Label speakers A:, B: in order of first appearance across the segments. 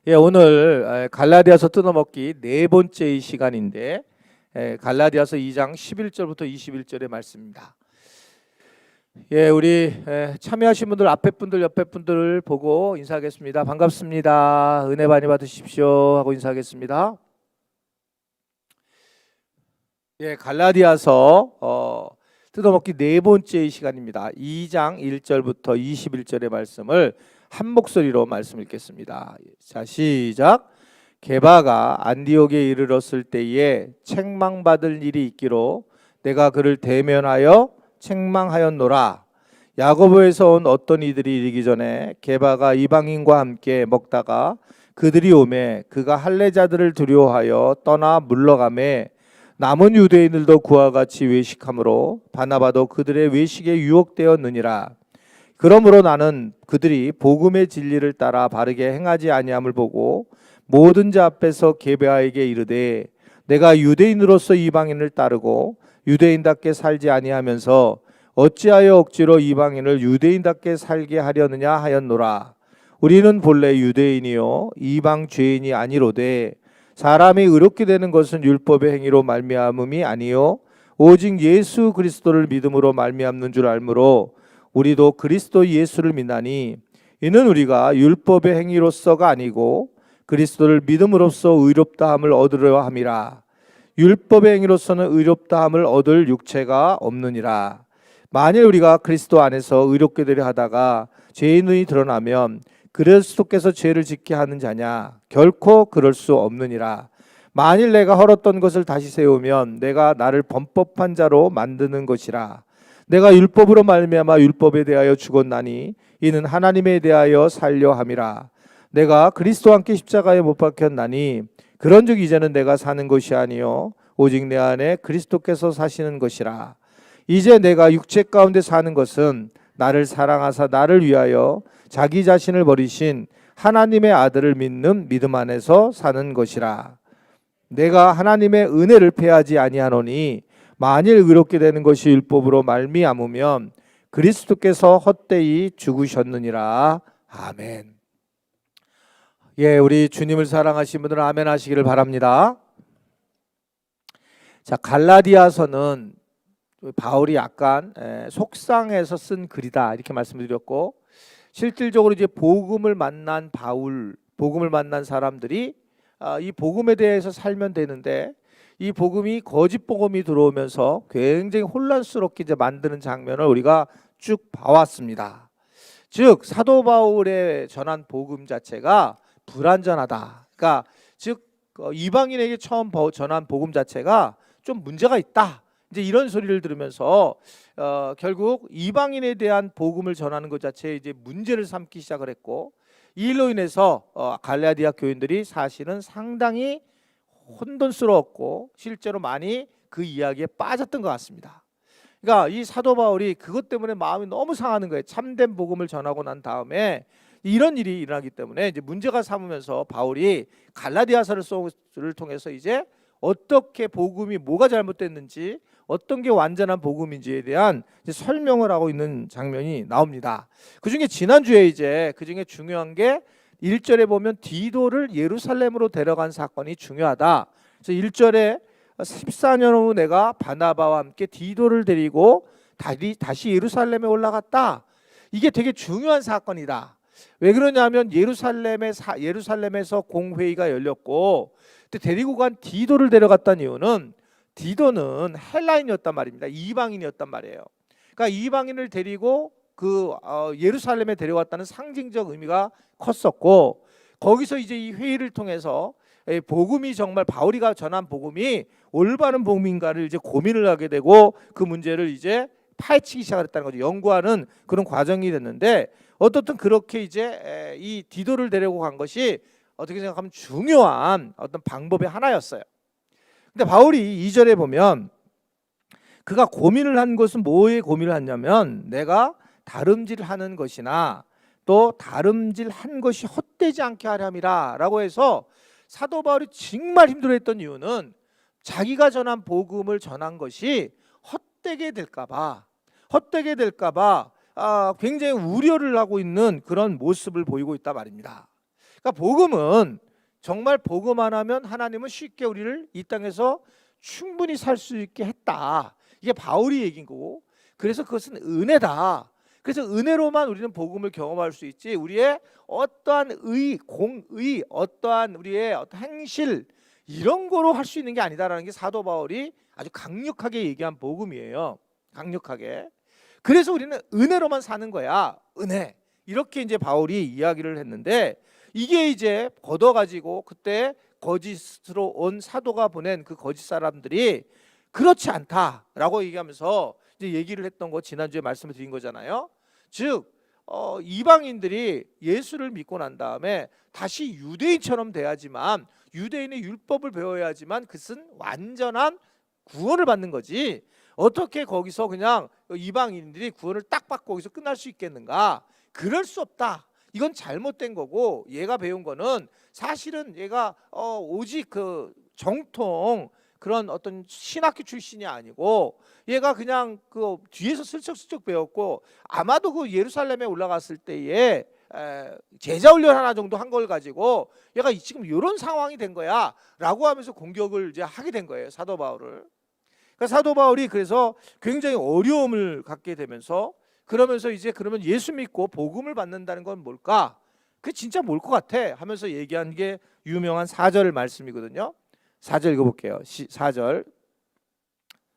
A: 오늘 갈라디아서 뜯어먹기 네 번째 시간인데 갈라디아서 2장 11절부터 21절의 말씀입니다. 우리 참여하신 분들 앞에 분들 옆에 분들을 보고 인사하겠습니다. 반갑습니다. 은혜 많이 받으십시오 하고 인사하겠습니다. 갈라디아서 뜯어먹기 네 번째 시간입니다. 2장 1절부터 21절의 말씀을 한 목소리로 말씀 읽겠습니다. 자, 시작. 게바가 안디옥에 이르렀을 때에 책망받을 일이 있기로 내가 그를 대면하여 책망하였노라. 야고보에서 온 어떤 이들이 이르기 전에 게바가 이방인과 함께 먹다가 그들이 오매 그가 할례자들을 두려워하여 떠나 물러가매 남은 유대인들도 그와 같이 외식함으로 바나바도 그들의 외식에 유혹되었느니라. 그러므로 나는 그들이 복음의 진리를 따라 바르게 행하지 아니함을 보고 모든 자 앞에서 게바에게 이르되 내가 유대인으로서 이방인을 따르고 유대인답게 살지 아니하면서 어찌하여 억지로 이방인을 유대인답게 살게 하려느냐 하였노라. 우리는 본래 유대인이요 이방 죄인이 아니로되 사람이 의롭게 되는 것은 율법의 행위로 말미암음이 아니요 오직 예수 그리스도를 믿음으로 말미암는 줄 알므로 우리도 그리스도 예수를 믿나니 이는 우리가 율법의 행위로서가 아니고 그리스도를 믿음으로써 의롭다함을 얻으려 함이라. 율법의 행위로서는 의롭다함을 얻을 육체가 없느니라. 만일 우리가 그리스도 안에서 의롭게 되려 하다가 죄의 눈이 드러나면 그리스도께서 죄를 짓게 하는 자냐? 결코 그럴 수 없느니라. 만일 내가 헐었던 것을 다시 세우면 내가 나를 범법한 자로 만드는 것이라. 내가 율법으로 말미암아 율법에 대하여 죽었나니 이는 하나님에 대하여 살려 함이라. 내가 그리스도와 함께 십자가에 못 박혔나니 그런즉 이제는 내가 사는 것이 아니요 오직 내 안에 그리스도께서 사시는 것이라. 이제 내가 육체 가운데 사는 것은 나를 사랑하사 나를 위하여 자기 자신을 버리신 하나님의 아들을 믿는 믿음 안에서 사는 것이라. 내가 하나님의 은혜를 패하지 아니하노니 만일 의롭게 되는 것이 율법으로 말미암으면 그리스도께서 헛되이 죽으셨느니라. 아멘. 우리 주님을 사랑하시는 분들은 아멘 하시기를 바랍니다. 자, 갈라디아서는 바울이 약간 속상해서 쓴 글이다 이렇게 말씀드렸고, 실질적으로 이제 복음을 만난 복음을 만난 사람들이 이 복음에 대해서 살면 되는데 이 복음이 거짓 복음이 들어오면서 굉장히 혼란스럽게 이제 만드는 장면을 우리가 쭉 봐왔습니다. 즉 사도 바울의 전한 복음 자체가 불완전하다. 그러니까 즉 이방인에게 처음 전한 복음 자체가 좀 문제가 있다. 이제 이런 소리를 들으면서 결국 이방인에 대한 복음을 전하는 것 자체에 이제 문제를 삼기 시작을 했고, 이 일로 인해서 갈라디아 교인들이 사실은 상당히 혼돈스러웠고 실제로 많이 그 이야기에 빠졌던 것 같습니다. 그러니까 이 사도 바울이 그것 때문에 마음이 너무 상하는 거예요. 참된 복음을 전하고 난 다음에 이런 일이 일어나기 때문에 이제 문제가 삼으면서 바울이 갈라디아서를 통해서 이제 어떻게 복음이 뭐가 잘못됐는지, 어떤 게 완전한 복음인지에 대한 이제 설명을 하고 있는 장면이 나옵니다. 그중에 지난주에 이제 그중에 중요한 게 1절에 보면 디도를 예루살렘으로 데려간 사건이 중요하다. 그래서 1절에 14년 후 내가 바나바와 함께 디도를 데리고 다시 예루살렘에 올라갔다. 이게 되게 중요한 사건이다. 왜 그러냐면 예루살렘에서 공회의가 열렸고 그때 데리고 간 디도를 데려갔다는 이유는 디도는 헬라인이었단 말입니다. 이방인이었단 말이에요. 그러니까 이방인을 데리고 예루살렘에 데려왔다는 상징적 의미가 컸었고, 거기서 이제 이 회의를 통해서 복음이 정말 바울이가 전한 복음이 올바른 복음인가를 이제 고민을 하게 되고 그 문제를 이제 파헤치기 시작했다는 거죠. 연구하는 그런 과정이 됐는데, 어떻든 그렇게 이제 이 디도를 데리고 간 것이 어떻게 생각하면 중요한 어떤 방법의 하나였어요. 근데 바울이 2절에 보면 그가 고민을 한 것은 뭐에 고민을 했냐면 내가 다름질하는 것이나 또 다름질한 것이 헛되지 않게 하렴이라 라고 해서 사도 바울이 정말 힘들어했던 이유는 자기가 전한 복음을 전한 것이 헛되게 될까봐 굉장히 우려를 하고 있는 그런 모습을 보이고 있단 말입니다. 그러니까 복음은 정말 복음 안 하면 하나님은 쉽게 우리를 이 땅에서 충분히 살 수 있게 했다. 이게 바울이 얘기인 거고, 그래서 그것은 은혜다. 그래서 은혜로만 우리는 복음을 경험할 수 있지, 우리의 어떠한 공의, 어떠한 우리의 어떤 행실 이런 거로 할 수 있는 게 아니다라는 게 사도 바울이 아주 강력하게 얘기한 복음이에요. 강력하게. 그래서 우리는 은혜로만 사는 거야. 은혜. 이렇게 이제 바울이 이야기를 했는데, 이게 이제 걷어가지고 그때 거짓으로 온 사도가 보낸 그 거짓 사람들이 그렇지 않다라고 얘기하면서 이제 얘기를 했던 거 지난주에 말씀을 드린 거잖아요. 즉 이방인들이 예수를 믿고 난 다음에 다시 유대인처럼 돼야지만, 유대인의 율법을 배워야지만 그것은 완전한 구원을 받는 거지, 어떻게 거기서 그냥 이방인들이 구원을 딱 받고 거기서 끝날 수 있겠는가? 그럴 수 없다. 이건 잘못된 거고, 얘가 배운 거는 사실은 얘가 오직 그 정통 그런 어떤 신학교 출신이 아니고, 얘가 그냥 그 뒤에서 슬쩍슬쩍 배웠고, 아마도 그 예루살렘에 올라갔을 때에 제자 훈련 하나 정도 한 걸 가지고 얘가 지금 이런 상황이 된 거야 라고 하면서 공격을 이제 하게 된 거예요, 사도 바울을. 그러니까 사도 바울이 그래서 굉장히 어려움을 갖게 되면서, 그러면서 이제 그러면 예수 믿고 복음을 받는다는 건 뭘까? 그게 진짜 뭘 것 같아? 하면서 얘기한 게 유명한 4절 말씀이거든요. 4절 읽어볼게요. 4절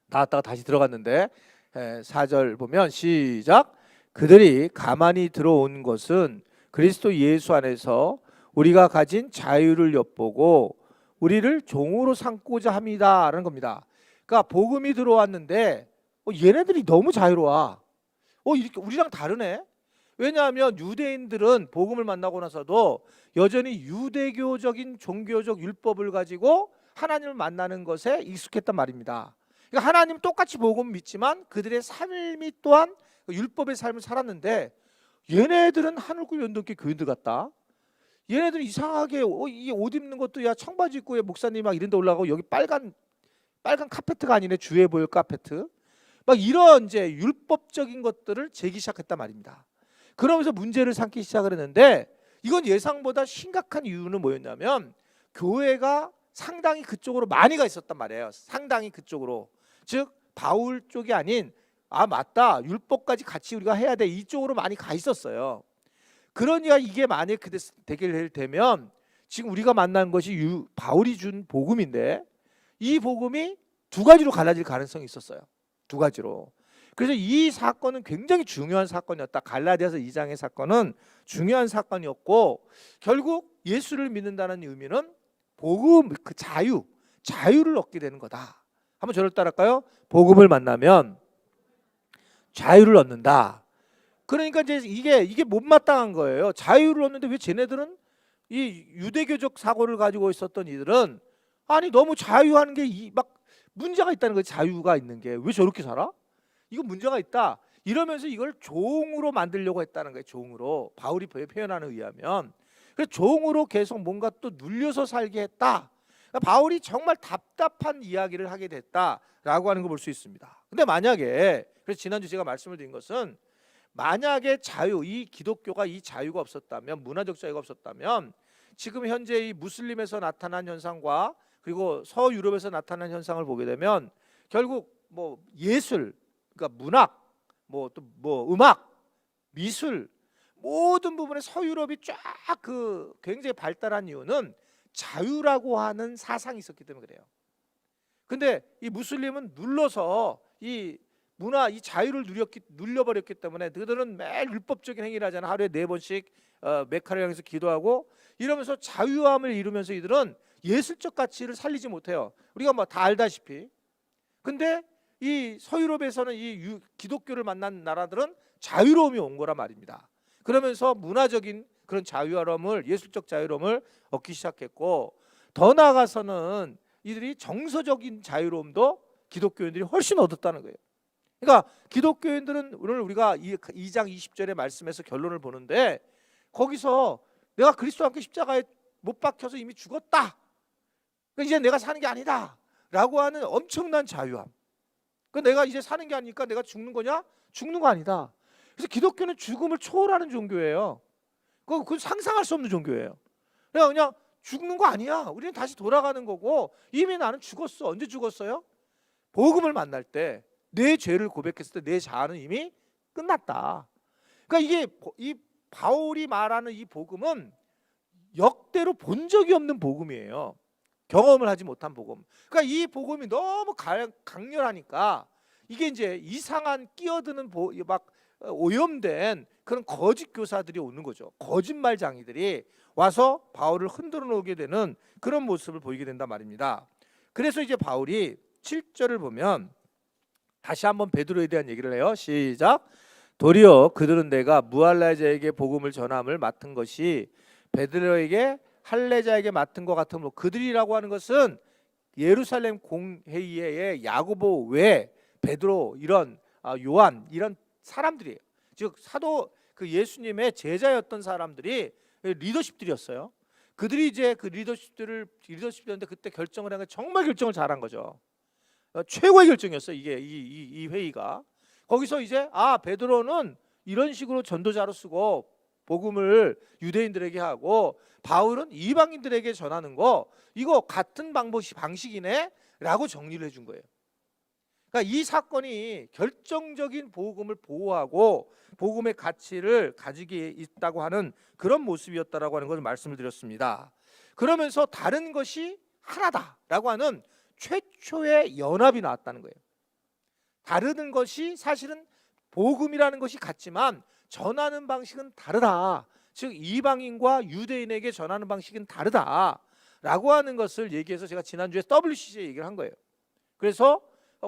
A: 나왔다가 다시 들어갔는데 4절 보면 시작. 그들이 가만히 들어온 것은 그리스도 예수 안에서 우리가 가진 자유를 엿보고 우리를 종으로 삼고자 합니다라는 겁니다. 그러니까 복음이 들어왔는데 얘네들이 너무 자유로워. 이렇게 우리랑 다르네. 왜냐하면 유대인들은 복음을 만나고 나서도 여전히 유대교적인 종교적 율법을 가지고 하나님을 만나는 것에 익숙했단 말입니다. 그러니까 하나님 똑같이 복음 믿지만 그들의 삶이 또한 율법의 삶을 살았는데, 얘네들은 하늘과 연동계 교인들 같다. 얘네들은 이상하게 이 옷 입는 것도 야 청바지 입고 목사님 막 이런 데 올라가고, 여기 빨간 카페트가 아니네, 주에 보일 카페트. 막 이런 이제 율법적인 것들을 제기 시작했단 말입니다. 그러면서 문제를 삼기 시작을 했는데, 이건 예상보다 심각한 이유는 뭐였냐면 교회가 상당히 그쪽으로 많이 가 있었단 말이에요. 상당히 그쪽으로. 즉 바울 쪽이 아닌, 맞다, 율법까지 같이 우리가 해야 돼, 이쪽으로 많이 가 있었어요. 그러니까 이게 만약 되게 되면 지금 우리가 만난 것이 바울이 준 복음인데, 이 복음이 두 가지로 갈라질 가능성이 있었어요. 두 가지로. 그래서 이 사건은 굉장히 중요한 사건이었다. 갈라디아서 2장의 사건은 중요한 사건이었고, 결국 예수를 믿는다는 의미는 복음, 그 자유를 얻게 되는 거다. 한번 저를 따라할까요? 복음을 만나면 자유를 얻는다. 그러니까 이제 이게 못마땅한 거예요. 자유를 얻는데 왜 쟤네들은, 이 유대교적 사고를 가지고 있었던 이들은 아니 너무 자유하는 게 막 문제가 있다는 거예요. 자유가 있는 게 왜 저렇게 살아? 이거 문제가 있다. 이러면서 이걸 종으로 만들려고 했다는 거예요. 종으로. 바울이 표현하는 의하면. 그래서 종으로 계속 뭔가 또 눌려서 살게 했다. 그러니까 바울이 정말 답답한 이야기를 하게 됐다라고 하는 걸 볼 수 있습니다. 근데 만약에, 그래서 지난주 제가 말씀을 드린 것은, 만약에 이 기독교가 이 자유가 없었다면, 문화적 자유가 없었다면, 지금 현재 이 무슬림에서 나타난 현상과 그리고 서유럽에서 나타난 현상을 보게 되면 결국 뭐 예술, 그러니까 문학, 또 음악, 미술, 모든 부분에 서유럽이 쫙 그 굉장히 발달한 이유는 자유라고 하는 사상이 있었기 때문에 그래요. 근데 이 무슬림은 눌러서 이 문화, 이 자유를 눌려버렸기 때문에 그들은 매일 율법적인 행위를 하잖아. 하루에 4번씩 메카를 향해서 기도하고 이러면서 자유함을 이루면서 이들은 예술적 가치를 살리지 못해요. 우리가 뭐 다 알다시피. 근데 이 서유럽에서는 이 기독교를 만난 나라들은 자유로움이 온 거란 말입니다. 그러면서 문화적인 그런 자유로움을, 예술적 자유로움을 얻기 시작했고, 더 나아가서는 이들이 정서적인 자유로움도 기독교인들이 훨씬 얻었다는 거예요. 그러니까 기독교인들은 오늘 우리가 2장 20절의 말씀에서 결론을 보는데, 거기서 내가 그리스도와 함께 십자가에 못 박혀서 이미 죽었다, 그러니까 이제 내가 사는 게 아니다 라고 하는 엄청난 자유함. 그러니까 내가 이제 사는 게 아니니까 내가 죽는 거냐? 죽는 거 아니다. 그래서 기독교는 죽음을 초월하는 종교예요. 그건 상상할 수 없는 종교예요. 그냥 죽는 거 아니야. 우리는 다시 돌아가는 거고 이미 나는 죽었어. 언제 죽었어요? 복음을 만날 때 내 죄를 고백했을 때 내 자아는 이미 끝났다. 그러니까 이게 이 바울이 말하는 이 복음은 역대로 본 적이 없는 복음이에요. 경험을 하지 못한 복음. 그러니까 이 복음이 너무 강렬하니까 이게 이제 이상한 끼어드는 막 오염된 그런 거짓 교사들이 오는 거죠. 거짓말장이들이 와서 바울을 흔들어 놓게 되는 그런 모습을 보이게 된단 말입니다. 그래서 이제 바울이 7절을 보면 다시 한번 베드로에 대한 얘기를 해요. 시작. 도리어 그들은 내가 무할레자에게 복음을 전함을 맡은 것이 베드로에게 할례자에게 맡은 것 같으므로, 그들이라고 하는 것은 예루살렘 공회의의 야고보 외 베드로 이런 요한 이런 사람들이에요. 즉 사도 그 예수님의 제자였던 사람들이 리더십들이었어요. 그들이 이제 그 리더십이었는데 그때 결정을 한 게 정말 결정을 잘한 거죠. 최고의 결정이었어요. 이게 이 회의가. 거기서 이제 베드로는 이런 식으로 전도자로 쓰고 복음을 유대인들에게 하고 바울은 이방인들에게 전하는 거 이거 같은 방식이네라고 정리를 해준 거예요. 그러니까 이 사건이 결정적인 복음을 보호하고 복음의 가치를 가지게 있다고 하는 그런 모습이었다라고 하는 것을 말씀을 드렸습니다. 그러면서 다른 것이 하나다라고 하는 최초의 연합이 나왔다는 거예요. 다른 것이 사실은 복음이라는 것이 같지만 전하는 방식은 다르다. 즉 이방인과 유대인에게 전하는 방식은 다르다라고 하는 것을 얘기해서 제가 지난주에 WCC에 얘기를 한 거예요. 그래서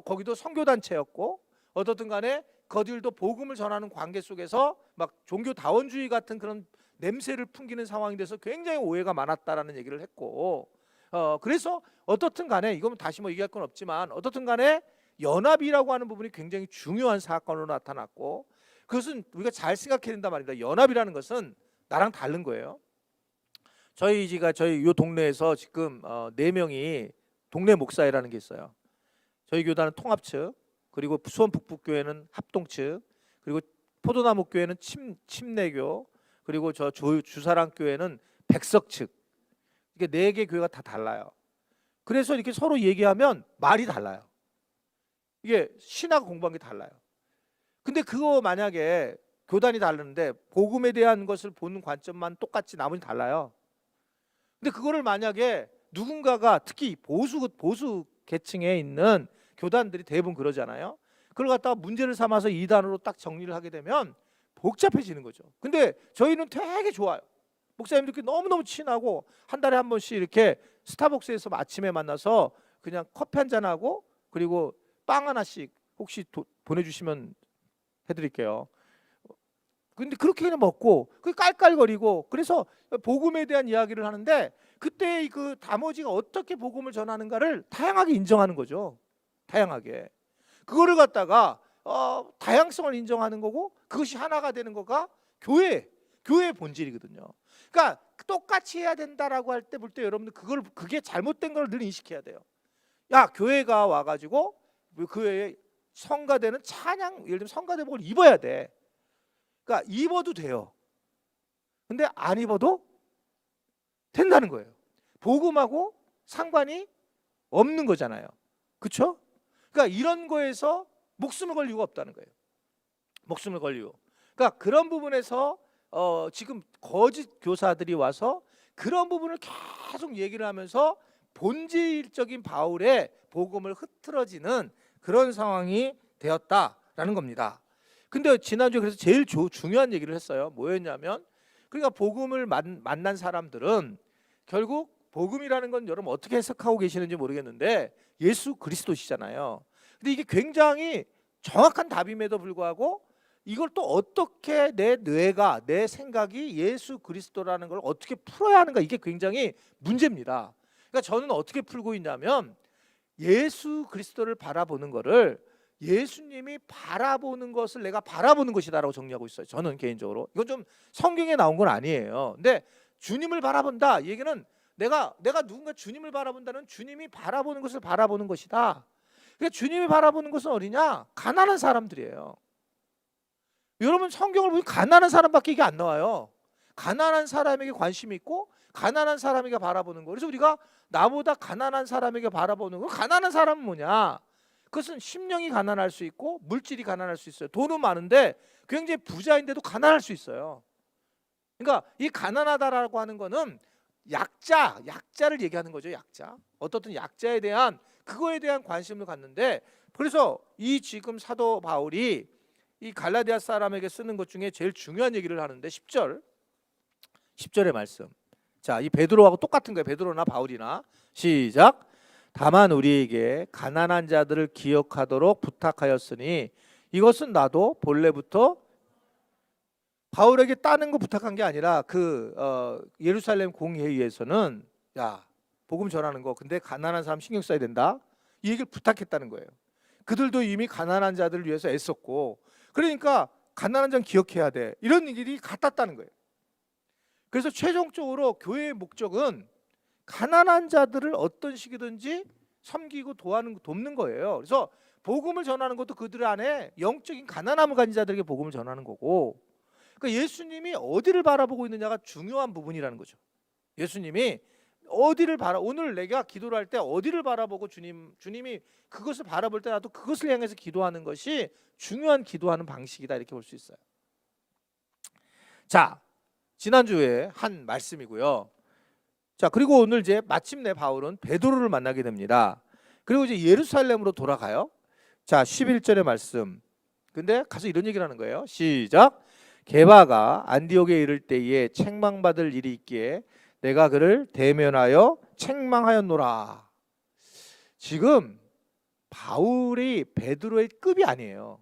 A: 거기도 선교단체였고 어떻든 간에 그들도 복음을 전하는 관계 속에서 막 종교다원주의 같은 그런 냄새를 풍기는 상황이 돼서 굉장히 오해가 많았다라는 얘기를 했고 그래서 어떻든 간에 이건 다시 얘기할 건 없지만 어떻든 간에 연합이라고 하는 부분이 굉장히 중요한 사건으로 나타났고 그것은 우리가 잘 생각해야 된단 말입니다. 연합이라는 것은 나랑 다른 거예요. 저희 요 동네에서 지금 4명이 동네 목사회라는 게 있어요. 저희 교단은 통합 측, 그리고 수원 북북교회는 합동 측, 그리고 포도나무 교회는 침례교, 그리고 저 주사랑 교회는 백석 측. 이게 4개 교회가 다 달라요. 그래서 이렇게 서로 얘기하면 말이 달라요. 이게 신학 공부한 게 달라요. 근데 그거 만약에 교단이 다르는데 복음에 대한 것을 보는 관점만 똑같이 나머지 달라요. 근데 그거를 만약에 누군가가 특히 보수 계층에 있는 교단들이 대부분 그러잖아요. 그걸 갖다가 문제를 삼아서 이단으로 딱 정리를 하게 되면 복잡해지는 거죠. 근데 저희는 되게 좋아요. 목사님들끼리 너무너무 친하고 한 달에 한 번씩 이렇게 스타벅스에서 아침에 만나서 그냥 커피 한 잔하고 그리고 빵 하나씩 혹시 보내주시면 해드릴게요. 근데 그렇게 그냥 먹고 그 깔깔거리고 그래서 복음에 대한 이야기를 하는데 그때 그 다머지가 어떻게 복음을 전하는가를 다양하게 인정하는 거죠. 다양하게 그거를 갖다가 다양성을 인정하는 거고 그것이 하나가 되는 거가 교회의 본질이거든요. 그러니까 똑같이 해야 된다라고 할 때 볼 때 여러분들 그게 잘못된 걸 늘 인식해야 돼요. 야 교회가 와가지고 교회에 성가대는 찬양 예를 들면 성가대복을 입어야 돼. 그러니까 입어도 돼요. 근데 안 입어도 된다는 거예요. 복음하고 상관이 없는 거잖아요. 그렇죠? 그러니까 이런 거에서 목숨을 걸 이유가 없다는 거예요. 목숨을 걸 이유. 그러니까 그런 부분에서 지금 거짓 교사들이 와서 그런 부분을 계속 얘기를 하면서 본질적인 바울의 복음을 흐트러지는 그런 상황이 되었다라는 겁니다. 근데 지난주에 그래서 제일 중요한 얘기를 했어요. 뭐였냐면 그러니까 복음을 만난 사람들은 결국 복음이라는 건 여러분 어떻게 해석하고 계시는지 모르겠는데 예수 그리스도시잖아요. 근데 이게 굉장히 정확한 답임에도 불구하고 이걸 또 어떻게 내 뇌가 내 생각이 예수 그리스도라는 걸 어떻게 풀어야 하는가 이게 굉장히 문제입니다. 그러니까 저는 어떻게 풀고 있냐면 예수 그리스도를 바라보는 거를 예수님이 바라보는 것을 내가 바라보는 것이다라고 정리하고 있어요. 저는 개인적으로 이건 좀 성경에 나온 건 아니에요. 근데 주님을 바라본다 이 얘기는 내가 누군가 주님을 바라본다는 주님이 바라보는 것을 바라보는 것이다. 그러니까 주님이 바라보는 것은 어디냐? 가난한 사람들이에요. 여러분 성경을 보면 가난한 사람밖에 이게 안 나와요. 가난한 사람에게 관심이 있고 가난한 사람에게 바라보는 거. 그래서 우리가 나보다 가난한 사람에게 바라보는 거. 가난한 사람은 뭐냐? 그것은 심령이 가난할 수 있고 물질이 가난할 수 있어요. 돈은 많은데 굉장히 부자인데도 가난할 수 있어요. 그러니까 이 가난하다라고 하는 거는 약자를 얘기하는 거죠. 약자. 어떤 약자에 대한 그거에 대한 관심을 갖는데, 그래서 이 지금 사도 바울이 이 갈라디아 사람에게 쓰는 것 중에 제일 중요한 얘기를 하는데 10절의 말씀. 자, 이 베드로하고 똑같은 거예요. 베드로나 바울이나. 시작. 다만 우리에게 가난한 자들을 기억하도록 부탁하였으니 이것은 나도 본래부터 바울에게 따는 거 부탁한 게 아니라 예루살렘 공회의에서는 야, 복음 전하는 거 근데 가난한 사람 신경 써야 된다, 이 얘기를 부탁했다는 거예요. 그들도 이미 가난한 자들을 위해서 애썼고, 그러니까 가난한 자는 기억해야 돼, 이런 일이 같았다는 거예요. 그래서 최종적으로 교회의 목적은 가난한 자들을 어떤 식이든지 섬기고 돕는 거예요. 그래서 복음을 전하는 것도 그들 안에 영적인 가난함을 가진 자들에게 복음을 전하는 거고, 그러니까 예수님이 어디를 바라보고 있느냐가 중요한 부분이라는 거죠. 예수님이 어디를 오늘 내가 기도를 할 때 어디를 바라보고 주님이 그것을 바라볼 때 나도 그것을 향해서 기도하는 것이 중요한 기도하는 방식이다, 이렇게 볼 수 있어요. 자, 지난주에 한 말씀이고요. 자, 그리고 오늘 이제 마침내 바울은 베드로를 만나게 됩니다. 그리고 이제 예루살렘으로 돌아가요. 자, 11절의 말씀. 근데 가서 이런 얘기를 하는 거예요. 시작. 게바가 안디옥에 이를 때에 책망받을 일이 있기에 내가 그를 대면하여 책망하였노라. 지금 바울이 베드로의 급이 아니에요.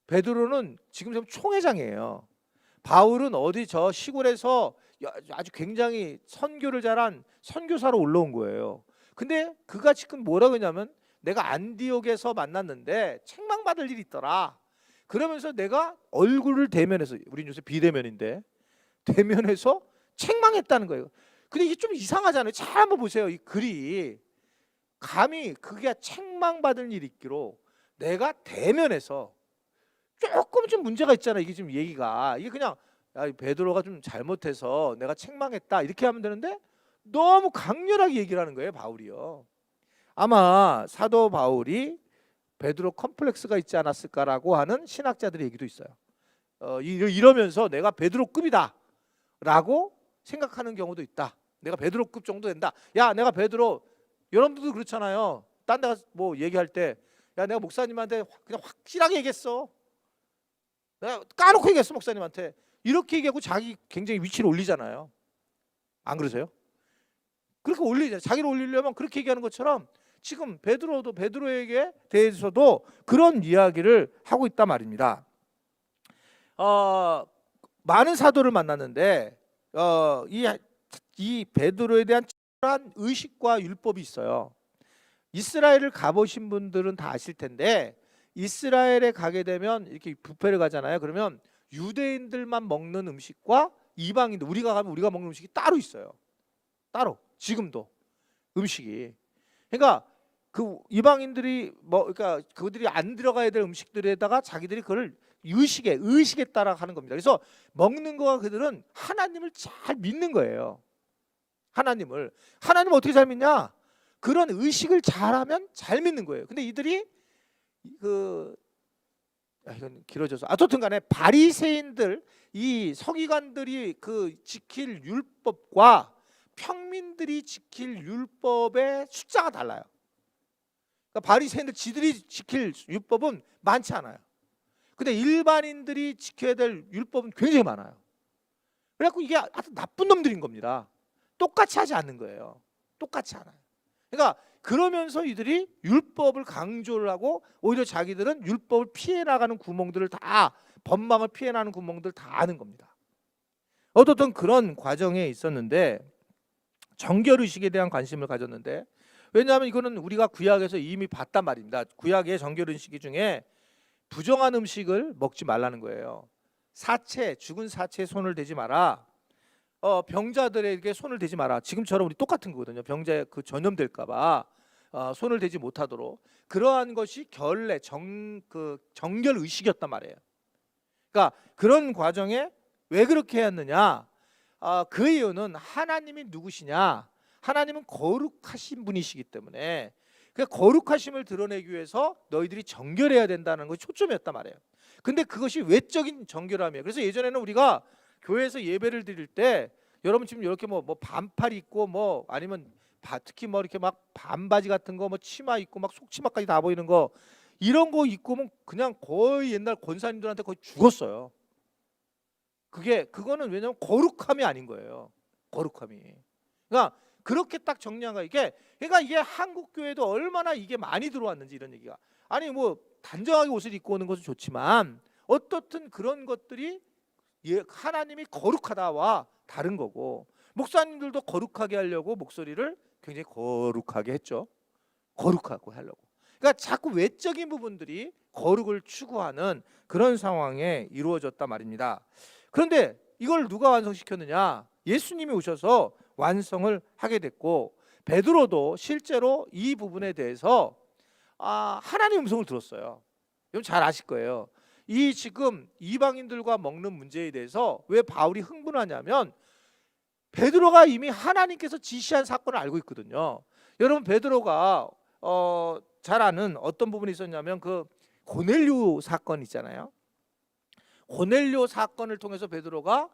A: 베드로는 지금 총회장이에요. 바울은 어디 저 시골에서 아주 굉장히 선교를 잘한 선교사로 올라온 거예요. 근데 그가 지금 뭐라고 했냐면 내가 안디옥에서 만났는데 책망받을 일이 있더라. 그러면서 내가 얼굴을 대면해서, 우린 요새 비대면인데 대면해서 책망했다는 거예요. 근데 이게 좀 이상하잖아요. 잘 한번 보세요. 이 글이 감히 그게 책망받을 일이 있기로 내가 대면해서, 조금 좀 문제가 있잖아. 이게 지금 얘기가 이게 그냥 야, 베드로가 좀 잘못해서 내가 책망했다 이렇게 하면 되는데 너무 강렬하게 얘기를 하는 거예요, 바울이요. 아마 사도 바울이 베드로 컴플렉스가 있지 않았을까라고 하는 신학자들의 얘기도 있어요. 이러면서 내가 베드로급이다 라고 생각하는 경우도 있다. 내가 베드로급 정도 된다. 야, 내가 베드로, 여러분들도 그렇잖아요. 딴 데 가서 뭐 얘기할 때 야, 내가 목사님한테 그냥 확실하게 얘기했어. 내가 까놓고 얘기했어, 목사님한테. 이렇게 얘기하고 자기 굉장히 위치를 올리잖아요. 안 그러세요? 그렇게 올리잖아요. 자기를 올리려면 그렇게 얘기하는 것처럼 지금 베드로도 베드로에게 대해서도 그런 이야기를 하고 있단 말입니다. 많은 사도를 만났는데 이 베드로에 대한 특별한 의식과 율법이 있어요. 이스라엘을 가보신 분들은 다 아실 텐데 이스라엘에 가게 되면 이렇게 뷔페를 가잖아요. 그러면 유대인들만 먹는 음식과 이방인들, 우리가 가면 우리가 먹는 음식이 따로 있어요. 따로 지금도 음식이. 그러니까 그 이방인들이 그러니까 그들이 안 들어가야 될 음식들에다가 자기들이 그걸 의식에 따라 하는 겁니다. 그래서 먹는 거와 그들은 하나님을 잘 믿는 거예요. 하나님을 어떻게 잘 믿냐? 그런 의식을 잘하면 잘 믿는 거예요. 근데 이들이 이건 길어져서 어쨌든 간에 바리새인들, 이 서기관들이 지킬 율법과 평민들이 지킬 율법의 숫자가 달라요. 그러니까 바리새인들 지들이 지킬 율법은 많지 않아요. 근데 일반인들이 지켜야 될 율법은 굉장히 많아요. 그래갖고 이게 아주 나쁜 놈들인 겁니다. 똑같이 하지 않는 거예요. 똑같이 않아요. 그러니까 그러면서 이들이 율법을 강조를 하고 오히려 자기들은 율법을 피해 나가는 구멍들을 다, 법망을 피해 나가는 구멍들을 다 아는 겁니다. 어떻든 그런 과정에 있었는데 정결의식에 대한 관심을 가졌는데, 왜냐하면 이거는 우리가 구약에서 이미 봤단 말입니다. 구약의 정결의식 중에 부정한 음식을 먹지 말라는 거예요. 죽은 사체에 손을 대지 마라. 병자들에게 손을 대지 마라. 지금처럼 우리 똑같은 거거든요. 병자에 전염될까봐 손을 대지 못하도록, 그러한 것이 정결 의식이었단 말이에요. 그러니까 그런 과정에 왜 그렇게 했느냐? 그 이유는 하나님이 누구시냐? 하나님은 거룩하신 분이시기 때문에 그 거룩하심을 드러내기 위해서 너희들이 정결해야 된다는 것이 초점이었단 말이에요. 근데 그것이 외적인 정결함이에요. 그래서 예전에는 우리가 교회에서 예배를 드릴 때 여러분 지금 이렇게 뭐 반팔 입고 뭐 아니면 특히 뭐 이렇게 막 반바지 같은 거 뭐 치마 입고 막 속치마까지 다 보이는 거 이런 거 입고면 그냥 거의 옛날 권사님들한테 거의 죽었어요. 그거는 왜냐면 거룩함이 아닌 거예요. 거룩함이. 그러니까 그렇게 딱 정리한 거야. 그러니까 이게 한국 교회도 얼마나 이게 많이 들어왔는지 이런 얘기가. 아니 뭐 단정하게 옷을 입고 오는 것은 좋지만 어떻든 그런 것들이 하나님이 거룩하다와 다른 거고 목사님들도 거룩하게 하려고 목소리를 굉장히 거룩하게 했죠. 거룩하고 하려고. 그러니까 자꾸 외적인 부분들이 거룩을 추구하는 그런 상황에 이루어졌단 말입니다. 그런데 이걸 누가 완성시켰느냐? 예수님이 오셔서 완성을 하게 됐고 베드로도 실제로 이 부분에 대해서 하나님의 음성을 들었어요. 여러분 잘 아실 거예요. 이 지금 이방인들과 먹는 문제에 대해서 왜 바울이 흥분하냐면 베드로가 이미 하나님께서 지시한 사건을 알고 있거든요. 여러분 베드로가 잘 아는 어떤 부분이 있었냐면 그 고넬료 사건 있잖아요. 고넬료 사건을 통해서 베드로가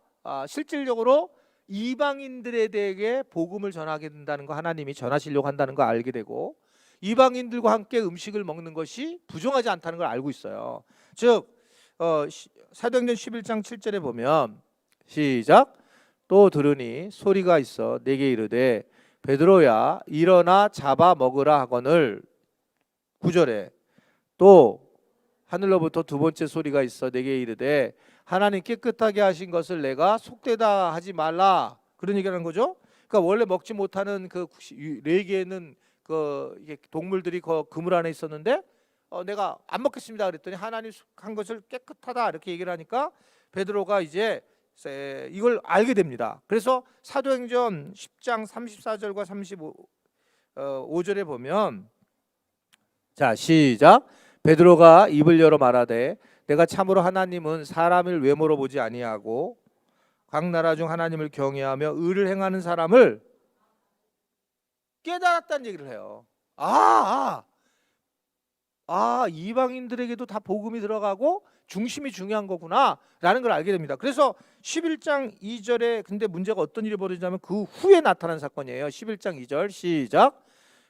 A: 실질적으로 이방인들에 대해 복음을 전하게 된다는 거, 하나님이 전하시려고 한다는 거 알게 되고 이방인들과 함께 음식을 먹는 것이 부정하지 않다는 걸 알고 있어요. 즉 사도행전 11장 7절에 보면 시작. 또 들으니 소리가 있어 내게 이르되 베드로야 일어나 잡아 먹으라 하거늘. 9절에 또 하늘로부터 두 번째 소리가 있어 내게 이르되 하나님 깨끗하게 하신 것을 내가 속되다 하지 말라. 그런 얘기하는 거죠. 그러니까 원래 먹지 못하는 그 네 개는 그 이게 동물들이 그 그물 안에 있었는데 내가 안 먹겠습니다 그랬더니 하나님 한 것을 깨끗하다 이렇게 얘기를 하니까 베드로가 이제 이걸 알게 됩니다. 그래서 사도행전 10장 34절과 35절에 보면 자 시작. 베드로가 입을 열어 말하되 내가 참으로 하나님은 사람을 외모로 보지 아니하고 각 나라 중 하나님을 경외하며 의를 행하는 사람을 깨달았다는 얘기를 해요. 이방인들에게도 다 복음이 들어가고 중심이 중요한 거구나 라는 걸 알게 됩니다. 그래서 11장 2절에 근데 문제가 어떤 일이 벌어지냐면 그 후에 나타난 사건이에요. 11장 2절 시작.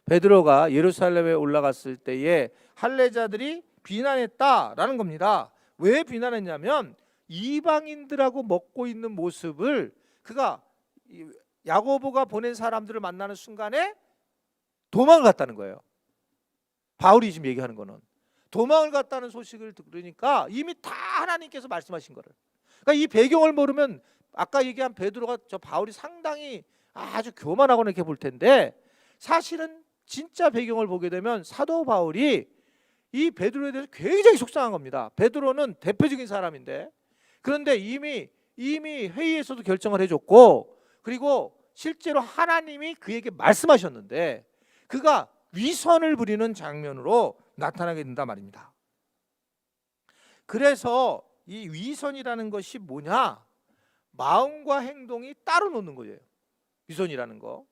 A: 베드로가 예루살렘에 올라갔을 때에 할례자들이 비난했다라는 겁니다. 왜 비난했냐면 이방인들하고 먹고 있는 모습을 그가 야고보가 보낸 사람들을 만나는 순간에 도망을 갔다는 거예요. 바울이 지금 얘기하는 거는 도망을 갔다는 소식을 들으니까 이미 다 하나님께서 말씀하신 거를. 그러니까 이 배경을 모르면 아까 얘기한 베드로가 저 바울이 상당히 아주 교만하거나 이렇게 볼 텐데 사실은 진짜 배경을 보게 되면 사도 바울이 이 베드로에 대해서 굉장히 속상한 겁니다. 베드로는 대표적인 사람인데 그런데 이미 회의에서도 결정을 해줬고 그리고 실제로 하나님이 그에게 말씀하셨는데 그가 위선을 부리는 장면으로 나타나게 된단 말입니다. 그래서 이 위선이라는 것이 뭐냐? 마음과 행동이 따로 노는 거예요. 위선이라는 거.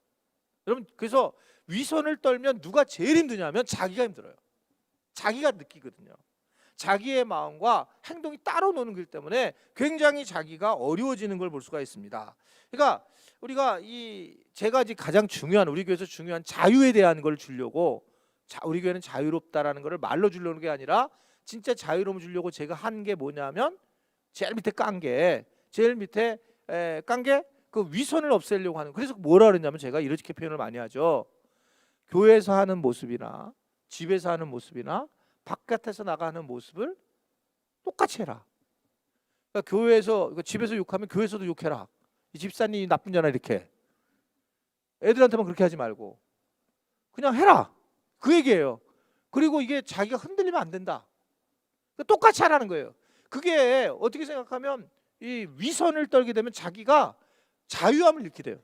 A: 여러분 그래서 위선을 떨면 누가 제일 힘드냐면 자기가 힘들어요. 자기가 느끼거든요. 자기의 마음과 행동이 따로 노는 거기 때문에 굉장히 자기가 어려워지는 걸 볼 수가 있습니다. 그러니까 우리가 제가 가장 중요한 우리 교회에서 중요한 자유에 대한 걸 주려고 우리 교회는 자유롭다라는 것을 말로 주려는 게 아니라 진짜 자유로움 주려고 제가 한 게 뭐냐면 제일 밑에 깐 게 그 위선을 없애려고 하는. 그래서 뭐라 그랬냐면 제가 이렇게 표현을 많이 하죠. 교회에서 하는 모습이나 집에서 하는 모습이나 바깥에서 나가는 모습을 똑같이 해라. 그러니까 교회에서 집에서 욕하면 교회에서도 욕해라. 이 집사님이 나쁜잖아 이렇게. 애들한테만 그렇게 하지 말고 그냥 해라. 그 얘기예요. 그리고 이게 자기가 흔들리면 안 된다. 그러니까 똑같이 하라는 거예요. 그게 어떻게 생각하면 이 위선을 떨게 되면 자기가 자유함을 잃게 돼요.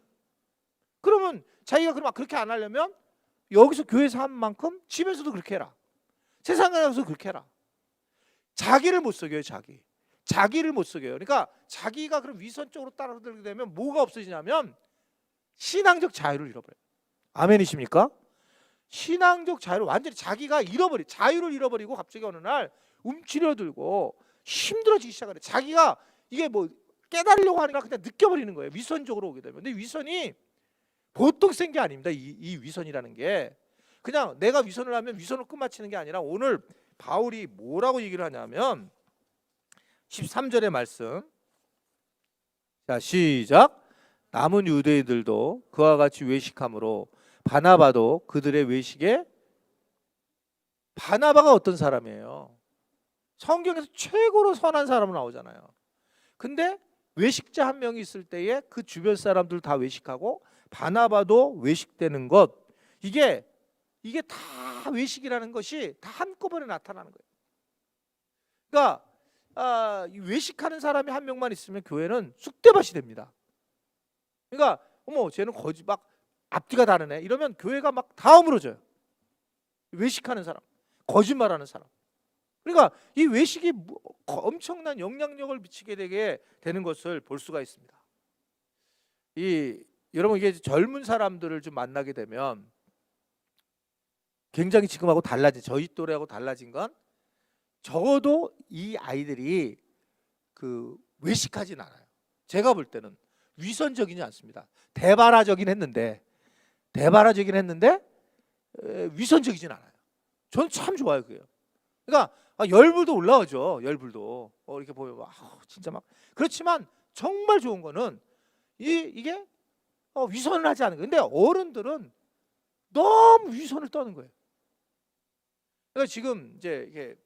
A: 그러면 자기가 그렇게 안 하려면 여기서 교회에서 한 만큼 집에서도 그렇게 해라. 세상에 나가서 그렇게 해라. 자기를 못 속여요. 자기를 못 속여요. 그러니까 자기가 그럼 위선적으로 따라들게 되면 뭐가 없어지냐면 신앙적 자유를 잃어버려요. 아멘이십니까? 신앙적 자유를 완전히 자기가 자유를 잃어버리고 갑자기 어느 날 움츠려들고 힘들어지기 시작하래. 자기가 이게 뭐 깨달으려고 하니까 그냥 느껴버리는 거예요. 위선적으로 오게 되면. 근데 위선이 보통 센 게 아닙니다. 이 위선이라는 게 그냥 내가 위선을 하면 위선을 끝마치는 게 아니라 오늘 바울이 뭐라고 얘기를 하냐면 13절의 말씀. 자, 시작. 남은 유대인들도 그와 같이 외식함으로 바나바도 그들의 외식에. 바나바가 어떤 사람이에요? 성경에서 최고로 선한 사람으로 나오잖아요. 근데 외식자 한 명이 있을 때에 그 주변 사람들 다 외식하고 바나바도 외식되는 것, 이게 다 외식이라는 것이 다 한꺼번에 나타나는 거예요. 그러니까 외식하는 사람이 한 명만 있으면 교회는 쑥대밭이 됩니다. 그러니까 어머 쟤는 막 앞뒤가 다르네 이러면 교회가 막 다 어물어져요. 외식하는 사람, 거짓말하는 사람. 그러니까 이 외식이 엄청난 영향력을 미치게 되게 되는 것을 볼 수가 있습니다. 여러분 이게 젊은 사람들을 좀 만나게 되면 굉장히 지금하고 달라진, 저희 또래하고 달라진 건 적어도 이 아이들이 그 외식하진 않아요. 제가 볼 때는 위선적이지 않습니다. 대바라적이긴 했는데 위선적이진 않아요. 저는 참 좋아요 그게. 그러니까 열불도 올라오죠. 열불도 이렇게 보면 진짜 막. 그렇지만 정말 좋은 거는 이게 위선을 하지 않은 거예요. 근데 어른들은 너무 위선을 떠는 거예요. 그러니까 지금 이제 이게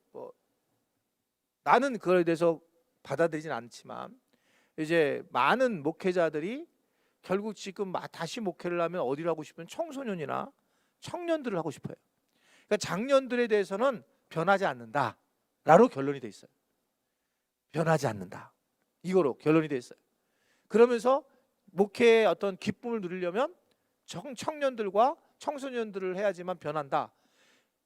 A: 나는 그거에 대해서 받아들이진 않지만 이제 많은 목회자들이 결국 지금 다시 목회를 하면 어디를 하고 싶으면 청소년이나 청년들을 하고 싶어요. 그러니까 장년들에 대해서는 변하지 않는다라고 결론이 돼 있어요. 변하지 않는다. 이거로 결론이 돼 있어요. 그러면서 목회의 어떤 기쁨을 누리려면 청년들과 청소년들을 해야지만 변한다.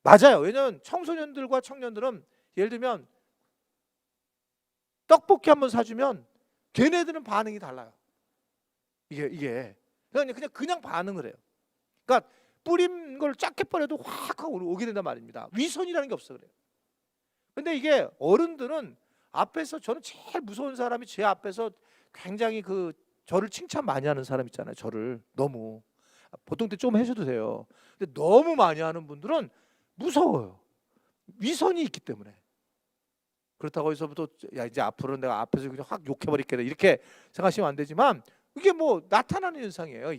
A: 맞아요. 왜냐하면 청소년들과 청년들은 예를 들면 떡볶이 한번 사주면 걔네들은 반응이 달라요. 이게 그냥 반응을 해요. 그러니까 뿌린 걸 쫙 해버려도 확 하고 오게 된단 말입니다. 위선이라는 게 없어 그래요. 근데 이게 어른들은 앞에서, 저는 제일 무서운 사람이 제 앞에서 굉장히 저를 칭찬 많이 하는 사람 있잖아요. 저를 너무 보통 때 좀 해줘도 돼요. 근데 너무 많이 하는 분들은 무서워요. 위선이 있기 때문에. 그렇다고 해서부터 야 이제 앞으로는 내가 앞에서 그냥 확 욕해버릴게 이렇게 생각하시면 안 되지만 이게 뭐 나타나는 현상이에요.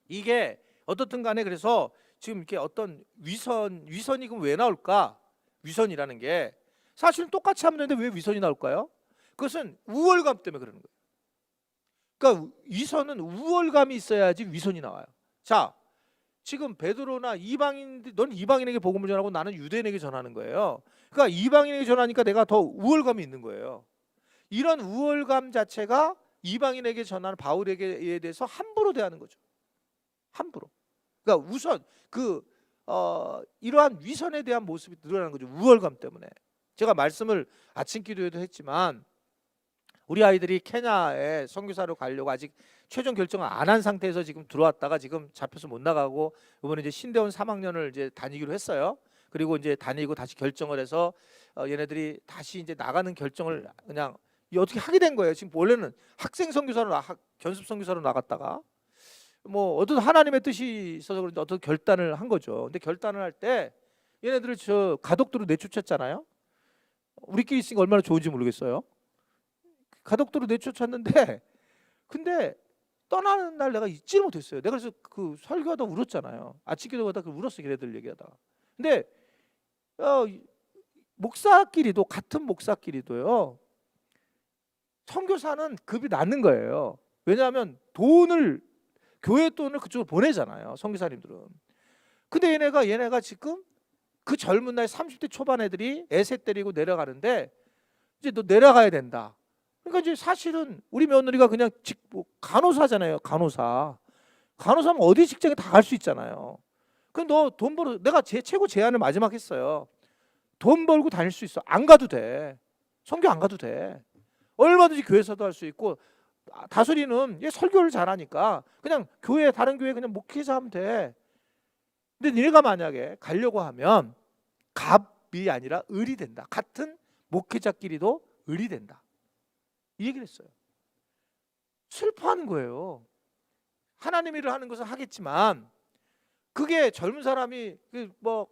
A: 이게 어떻든 간에 그래서 지금 이렇게 어떤 위선이 그럼 왜 나올까? 위선이라는 게 사실은 똑같이 하면 되는데 왜 위선이 나올까요? 그것은 우월감 때문에 그러는 거예요. 그러니까 위선은 우월감이 있어야지 위선이 나와요. 자, 지금 베드로나 이방인들, 넌 이방인에게 복음을 전하고 나는 유대인에게 전하는 거예요. 그러니까 이방인에게 전하니까 내가 더 우월감이 있는 거예요. 이런 우월감 자체가 이방인에게 전하는 바울에게 대해서 함부로 대하는 거죠. 함부로. 그러니까 우선 이러한 위선에 대한 모습이 늘어나는 거죠. 우월감 때문에. 제가 말씀을 아침 기도에도 했지만 우리 아이들이 케냐에 선교사로 가려고 아직 최종 결정을 안 한 상태에서 지금 들어왔다가 지금 잡혀서 못 나가고 이번에 이제 신대원 3학년을 이제 다니기로 했어요. 그리고 이제 다니고 다시 결정을 해서 얘네들이 다시 이제 나가는 결정을 그냥 어떻게 하게 된 거예요. 지금 원래는 학생 선교사로 견습 선교사로 나갔다가 뭐 어떤 하나님의 뜻이 있어서 그런지 어떤 결단을 한 거죠. 근데 결단을 할 때 얘네들을 저 가덕도로 내쫓았잖아요. 우리끼리 있으니까 얼마나 좋은지 모르겠어요. 가덕도로 내쫓았는데 근데 떠나는 날 내가 잊지를 못했어요. 내가 그래서 그 설교하다 울었잖아요. 아침 기도하다 울었어 걔네들 얘기하다가. 근데 목사끼리도 같은 목사끼리도요. 선교사는 급이 낮는 거예요. 왜냐하면 교회 돈을 그쪽으로 보내잖아요. 선교사님들은. 근데 얘네가 지금 그 젊은 나이 30대 초반 애들이 애새 때리고 내려가는데 이제 너 내려가야 된다. 그러니까 이제 사실은 우리 며느리가 그냥 간호사잖아요. 간호사면 어디 직장에 다 갈 수 있잖아요. 그럼 너 돈 내가 제 최고 제안을 마지막 했어요. 돈 벌고 다닐 수 있어. 안 가도 돼. 선교 안 가도 돼. 얼마든지 교회에서도 할 수 있고, 다솔이는 얘 설교를 잘하니까 그냥 교회, 다른 교회 그냥 목회자 하면 돼. 근데 니네가 만약에 가려고 하면 갑이 아니라 을이 된다. 같은 목회자끼리도 을이 된다. 이 얘기를 했어요. 슬퍼하는 거예요. 하나님 일을 하는 것은 하겠지만 그게 젊은 사람이 뭐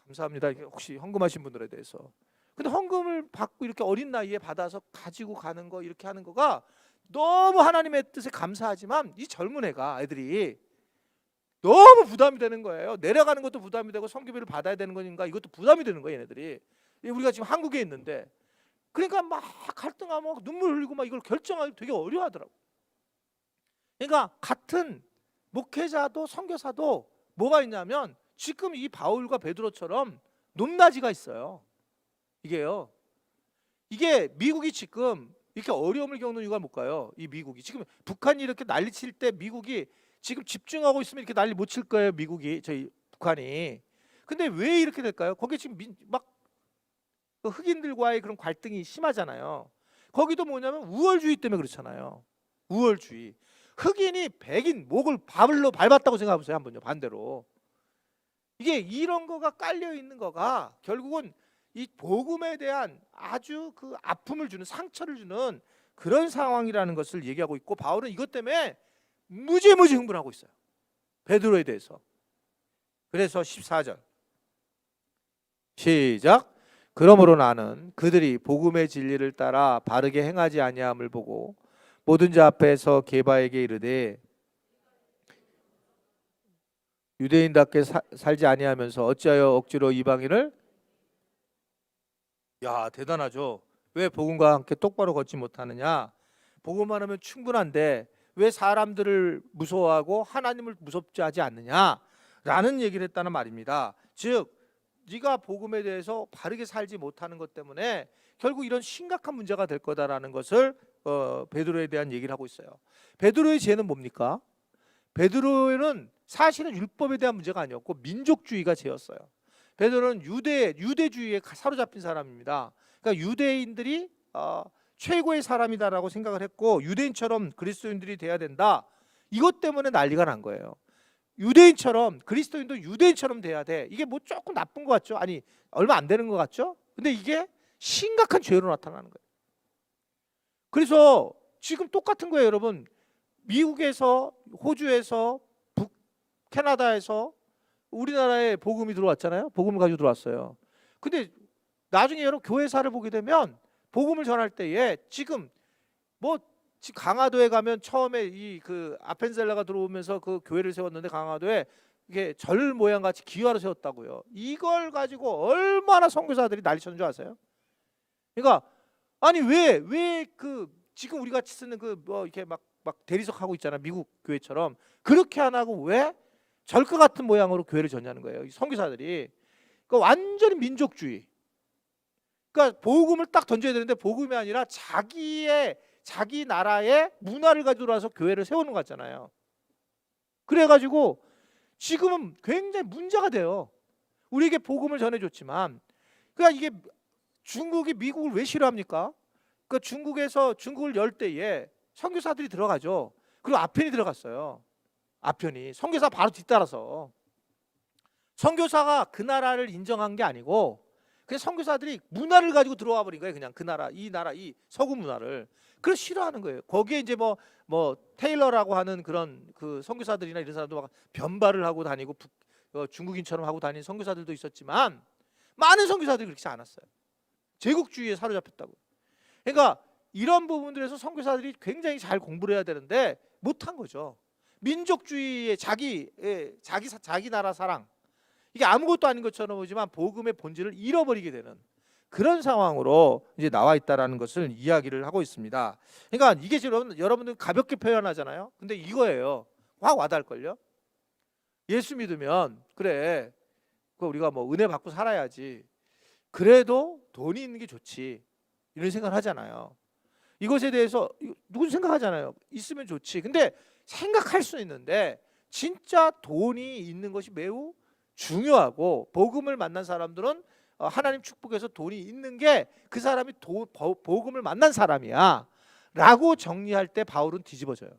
A: 감사합니다. 혹시 헌금하신 분들에 대해서. 근데 헌금을 받고 이렇게 어린 나이에 받아서 가지고 가는 거, 이렇게 하는 거가 너무 하나님의 뜻에 감사하지만 이 젊은 애들이 너무 부담이 되는 거예요. 내려가는 것도 부담이 되고 성교비를 받아야 되는 거니까 이것도 부담이 되는 거예요, 얘네들이. 우리가 지금 한국에 있는데 그러니까 막 갈등하고 눈물 흘리고 막 이걸 결정하기 되게 어려워하더라고. 그러니까 같은 목회자도 선교사도 뭐가 있냐면 지금 이 바울과 베드로처럼 높낮이가 있어요. 이게 미국이 지금 이렇게 어려움을 겪는 이유가 뭘까요? 이 미국이 지금 북한이 이렇게 난리칠 때 미국이 지금 집중하고 있으면 이렇게 난리 못 칠 거예요. 미국이, 저희 북한이. 근데 왜 이렇게 될까요? 거기 지금 막 흑인들과의 그런 갈등이 심하잖아요. 거기도 뭐냐면 우월주의 때문에 그렇잖아요. 우월주의. 흑인이 백인 목을 발로 밟았다고 생각해 보세요. 한번요. 반대로. 이게 이런 거가 깔려 있는 거가 결국은 이 복음에 대한 아주 그 아픔을 주는, 상처를 주는 그런 상황이라는 것을 얘기하고 있고, 바울은 이것 때문에 무지무지 흥분하고 있어요. 베드로에 대해서. 그래서 14절 시작. 그러므로 나는 그들이 복음의 진리를 따라 바르게 행하지 아니함을 보고 모든 자 앞에서 게바에게 이르되 유대인답게 살지 아니하면서 어찌하여 억지로 이방인을. 야, 대단하죠. 왜 복음과 함께 똑바로 걷지 못하느냐? 복음만 하면 충분한데 왜 사람들을 무서워하고 하나님을 무섭지 하지 않느냐? 라는 얘기를 했다는 말입니다. 즉 네가 복음에 대해서 바르게 살지 못하는 것 때문에 결국 이런 심각한 문제가 될 거다라는 것을 베드로에 대한 얘기를 하고 있어요. 베드로의 죄는 뭡니까? 베드로는 사실은 율법에 대한 문제가 아니었고 민족주의가 죄였어요. 베드로는 유대주의에 사로잡힌 사람입니다. 그러니까 유대인들이 최고의 사람이다라고 생각을 했고 유대인처럼 그리스도인들이 돼야 된다. 이것 때문에 난리가 난 거예요. 유대인처럼, 그리스도인도 유대인처럼 돼야 돼. 이게 뭐 조금 나쁜 것 같죠? 아니, 얼마 안 되는 것 같죠? 근데 이게 심각한 죄로 나타나는 거예요. 그래서 지금 똑같은 거예요, 여러분. 미국에서, 호주에서, 캐나다에서 우리나라에 복음이 들어왔잖아요. 복음을 가지고 들어왔어요. 근데 나중에 여러분 교회사를 보게 되면 복음을 전할 때에 지금 강화도에 가면 처음에 이 그 아펜셀러가 들어오면서 그 교회를 세웠는데 강화도에 이게 절 모양 같이 기와로 세웠다고요. 이걸 가지고 얼마나 선교사들이 난리쳤는 줄 아세요? 그러니까 아니 왜 그 지금 우리 같이 쓰는 그 뭐 이렇게 막 대리석 하고 있잖아, 미국 교회처럼. 그렇게 안 하고 왜 절과 같은 모양으로 교회를 전냐는 거예요. 이 선교사들이. 그러니까 완전히 민족주의. 그러니까 복음을 딱 던져야 되는데 복음이 아니라 자기 나라의 문화를 가지고 와서 교회를 세우는 거 같잖아요. 그래가지고 지금은 굉장히 문제가 돼요. 우리에게 복음을 전해줬지만, 그러니까 이게 중국이 미국을 왜 싫어합니까? 그 중국을 열 때에 선교사들이 들어가죠. 그리고 아편이 들어갔어요. 아편이 선교사 바로 뒤따라서. 선교사가 그 나라를 인정한 게 아니고 그냥 선교사들이 문화를 가지고 들어와 버린 거예요. 그냥 그 나라, 이 서구 문화를. 그걸 싫어하는 거예요. 거기에 이제 뭐 테일러라고 하는 그런 그 선교사들이나 이런 사람도 막 변발을 하고 다니고 중국인처럼 하고 다니는 선교사들도 있었지만 많은 선교사들이 그렇지 않았어요. 제국주의에 사로잡혔다고. 그러니까 이런 부분들에서 선교사들이 굉장히 잘 공부를 해야 되는데 못한 거죠. 민족주의의 자기 나라 사랑, 이게 아무것도 아닌 것처럼 보지만 복음의 본질을 잃어버리게 되는 그런 상황으로 이제 나와 있다라는 것을 이야기를 하고 있습니다. 그러니까 이게 지금 여러분들 가볍게 표현하잖아요. 근데 이거예요. 확 와닿을걸요. 예수 믿으면 그래, 우리가 뭐 은혜 받고 살아야지. 그래도 돈이 있는 게 좋지. 이런 생각을 하잖아요. 이것에 대해서 누군 생각하잖아요. 있으면 좋지. 근데 생각할 수 있는데 진짜 돈이 있는 것이 매우 중요하고 복음을 만난 사람들은 하나님 축복해서 돈이 있는 게 그 사람이 복음을 만난 사람이야 라고 정리할 때 바울은 뒤집어져요.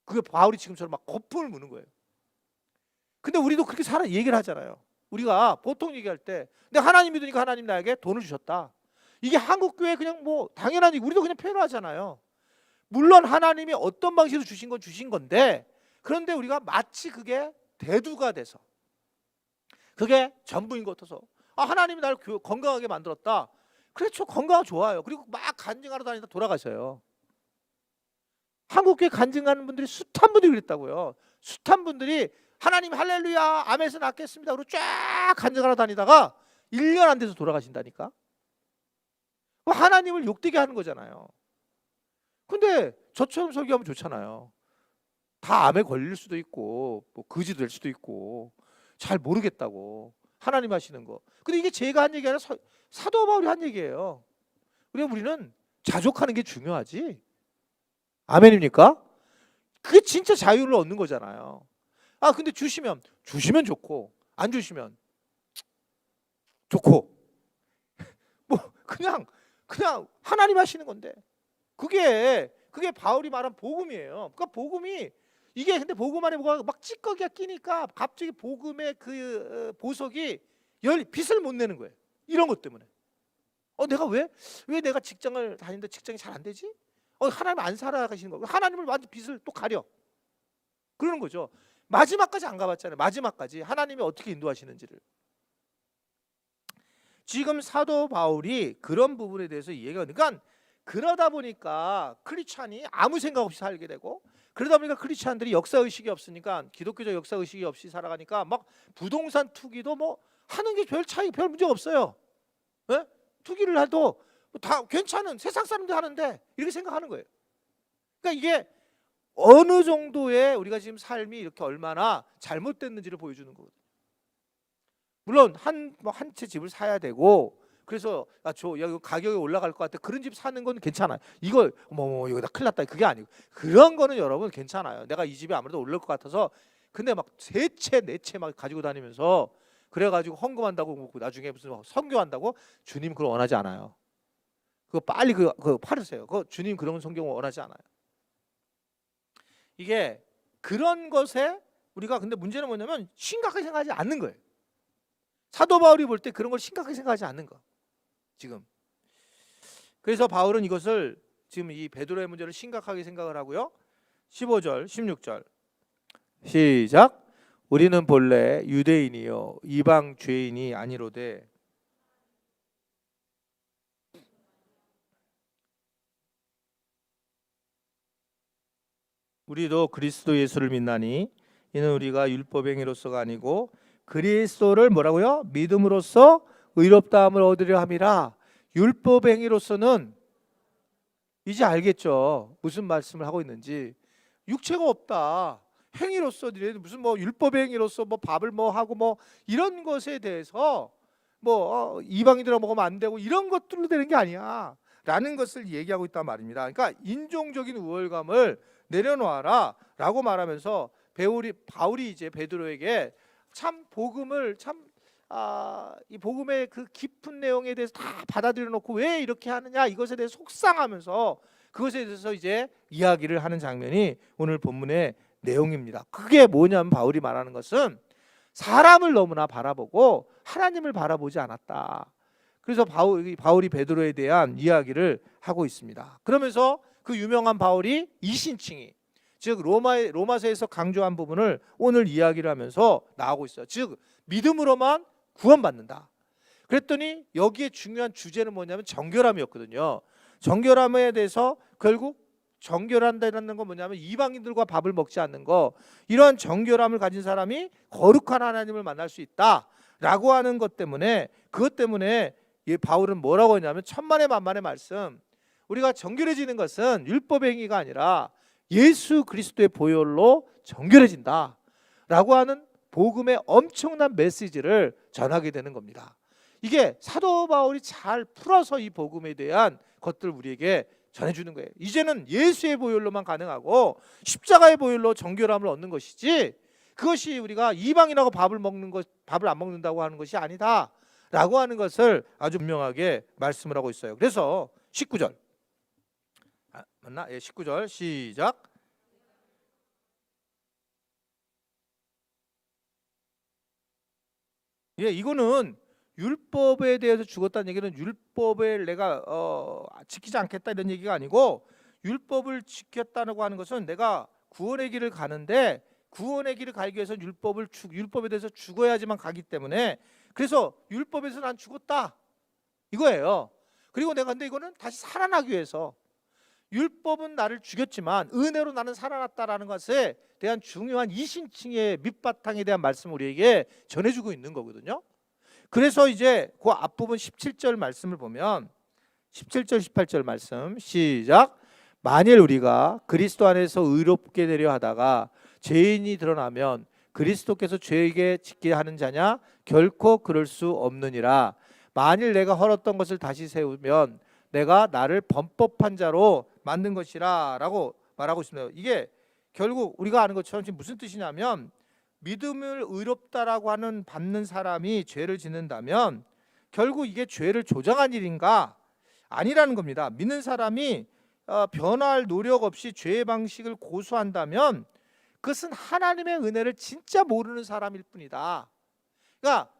A: 그게 바울이 지금처럼 막 거품을 무는 거예요. 근데 우리도 그렇게 얘기를 하잖아요. 우리가 보통 얘기할 때 근데 하나님 믿으니까 하나님 나에게 돈을 주셨다. 이게 한국 교회 그냥 뭐 당연한 얘기, 우리도 그냥 표현하잖아요. 물론 하나님이 어떤 방식으로 주신 건 주신 건데, 그런데 우리가 마치 그게 대두가 돼서 그게 전부인 것 같아서 하나님이 나를 건강하게 만들었다. 그렇죠, 건강 좋아요. 그리고 막 간증하러 다니다 돌아가셔요. 한국교회 간증하는 분들이 숱한 분들이 그랬다고요. 숱한 분들이 하나님 할렐루야 암에서 낫겠습니다 그리고 쫙 간증하러 다니다가 1년 안 돼서 돌아가신다니까. 하나님을 욕되게 하는 거잖아요. 근데 저처럼 설교하면 좋잖아요. 다 암에 걸릴 수도 있고 뭐 거지도 될 수도 있고 잘 모르겠다고 하나님 하시는 거. 근데 이게 제가 한 얘기 아니라 사도 바울이 한 얘기예요. 우리는 자족하는 게 중요하지. 아멘입니까? 그게 진짜 자유를 얻는 거잖아요. 근데 주시면 좋고 안 주시면 좋고 뭐 그냥 하나님 하시는 건데 그게 바울이 말한 복음이에요. 그러니까 복음이 이게 근데 복음 안에 뭐가 막 찌꺼기가 끼니까 갑자기 복음의 그 보석이 빛을 못 내는 거예요. 이런 것 때문에 내가 왜 내가 직장을 다니는데 직장이 잘 안 되지? 하나님 안 살아가시는 거예요. 하나님을 완전 빛을 또 가려 그러는 거죠. 마지막까지 안 가봤잖아요. 마지막까지 하나님이 어떻게 인도하시는지를. 지금 사도 바울이 그런 부분에 대해서 이해가, 그러니까 그러다 보니까 크리스찬이 아무 생각 없이 살게 되고, 그러다 보니까 크리스찬들이 역사의식이 없으니까, 기독교적 역사의식이 없이 살아가니까 막 부동산 투기도 뭐 하는 게 별 문제 없어요. 네? 투기를 해도 다 괜찮은 세상 사람들 하는데 이렇게 생각하는 거예요. 그러니까 이게 어느 정도의 우리가 지금 삶이 이렇게 얼마나 잘못됐는지를 보여주는 거거든요. 물론 한 채 집을 사야 되고, 그래서 이거 가격이 올라갈 것 같아 그런 집 사는 건 괜찮아요. 이거 여기다 큰일 났다 그게 아니고, 그런 거는 여러분 괜찮아요. 내가 이 집이 아무래도 오를 것 같아서. 근데 막 3채 4채 막 가지고 다니면서 그래가지고 헌금한다고 나중에 무슨 선교한다고, 주님 그걸 원하지 않아요. 그거 빨리 그거 팔으세요. 그거 주님 그런 성경을 원하지 않아요. 이게 그런 것에 우리가, 근데 문제는 뭐냐면 심각하게 생각하지 않는 거예요. 사도 바울이 볼 때 그런 걸 심각하게 생각하지 않는 거 지금. 그래서 바울은 이것을 지금 이 베드로의 문제를 심각하게 생각을 하고요. 15절 16절 시작. 우리는 본래 유대인이요 이방 죄인이 아니로되 우리도 그리스도 예수를 믿나니 이는 우리가 율법행위로서가 아니고 그리스도를 뭐라고요? 믿음으로써 의롭다함을 얻으려 함이라. 율법행위로서는 이제 알겠죠. 무슨 말씀을 하고 있는지. 육체가 없다. 행위로서 무슨 율법행위로서 밥을 하고 이런 것에 대해서 이방인들하고 먹으면 안 되고 이런 것들로 되는 게 아니야 라는 것을 얘기하고 있단 말입니다. 그러니까 인종적인 우월감을 내려놓아라 라고 말하면서 바울이 이제 베드로에게 참 복음을 이 복음의 그 깊은 내용에 대해서 다 받아들여 놓고 왜 이렇게 하느냐 이것에 대해 속상하면서 그것에 대해서 이제 이야기를 하는 장면이 오늘 본문의 내용입니다. 그게 뭐냐면 바울이 말하는 것은 사람을 너무나 바라보고 하나님을 바라보지 않았다. 그래서 바울이 베드로에 대한 이야기를 하고 있습니다. 그러면서 그 유명한 바울이 이신칭이, 즉 로마서에서 강조한 부분을 오늘 이야기를 하면서 나오고 있어요. 즉 믿음으로만 구원받는다. 그랬더니 여기에 중요한 주제는 뭐냐면 정결함이었거든요. 정결함에 대해서 결국 정결한다는 건 뭐냐면 이방인들과 밥을 먹지 않는 거, 이러한 정결함을 가진 사람이 거룩한 하나님을 만날 수 있다라고 하는 것 때문에, 그것 때문에 바울은 뭐라고 했냐면 천만의 만만의 말씀, 우리가 정결해지는 것은 율법 행위가 아니라 예수 그리스도의 보혈로 정결해진다 라고 하는 복음의 엄청난 메시지를 전하게 되는 겁니다. 이게 사도 바울이 잘 풀어서 이 복음에 대한 것들 우리에게 전해주는 거예요. 이제는 예수의 보혈로만 가능하고 십자가의 보혈로 정결함을 얻는 것이지, 그것이 우리가 이방인하고 밥을 안 먹는다고 하는 것이 아니다 라고 하는 것을 아주 분명하게 말씀을 하고 있어요. 그래서 19절 맞나? 예, 19절 시작. 예, 이거는 율법에 대해서 죽었다는 얘기는 율법을 내가 지키지 않겠다 이런 얘기가 아니고, 율법을 지켰다고 하는 것은 내가 구원의 길을 가는데 구원의 길을 가기 위해서 율법에 대해서 죽어야지만 가기 때문에, 그래서 율법에서 난 죽었다 이거예요. 그리고 내가 근데 이거는 다시 살아나기 위해서, 율법은 나를 죽였지만 은혜로 나는 살아났다라는 것에 대한 중요한 이신칭의 밑바탕에 대한 말씀을 우리에게 전해주고 있는 거거든요. 그래서 이제 그 앞부분 17절 말씀을 보면 17절 18절 말씀 시작. 만일 우리가 그리스도 안에서 의롭게 되려 하다가 죄인이 드러나면 그리스도께서 죄에게 짓게 하는 자냐? 결코 그럴 수 없느니라. 만일 내가 헐었던 것을 다시 세우면 내가 나를 범법한 자로 만든 것이라 라고 말하고 있습니다. 이게 결국 우리가 아는 것처럼 지금 무슨 뜻이냐면, 믿음을 의롭다라고 하는 받는 사람이 죄를 짓는다면 결국 이게 죄를 조장한 일인가? 아니라는 겁니다. 믿는 사람이 변화할 노력 없이 죄의 방식을 고수한다면 그것은 하나님의 은혜를 진짜 모르는 사람일 뿐이다. 그러니까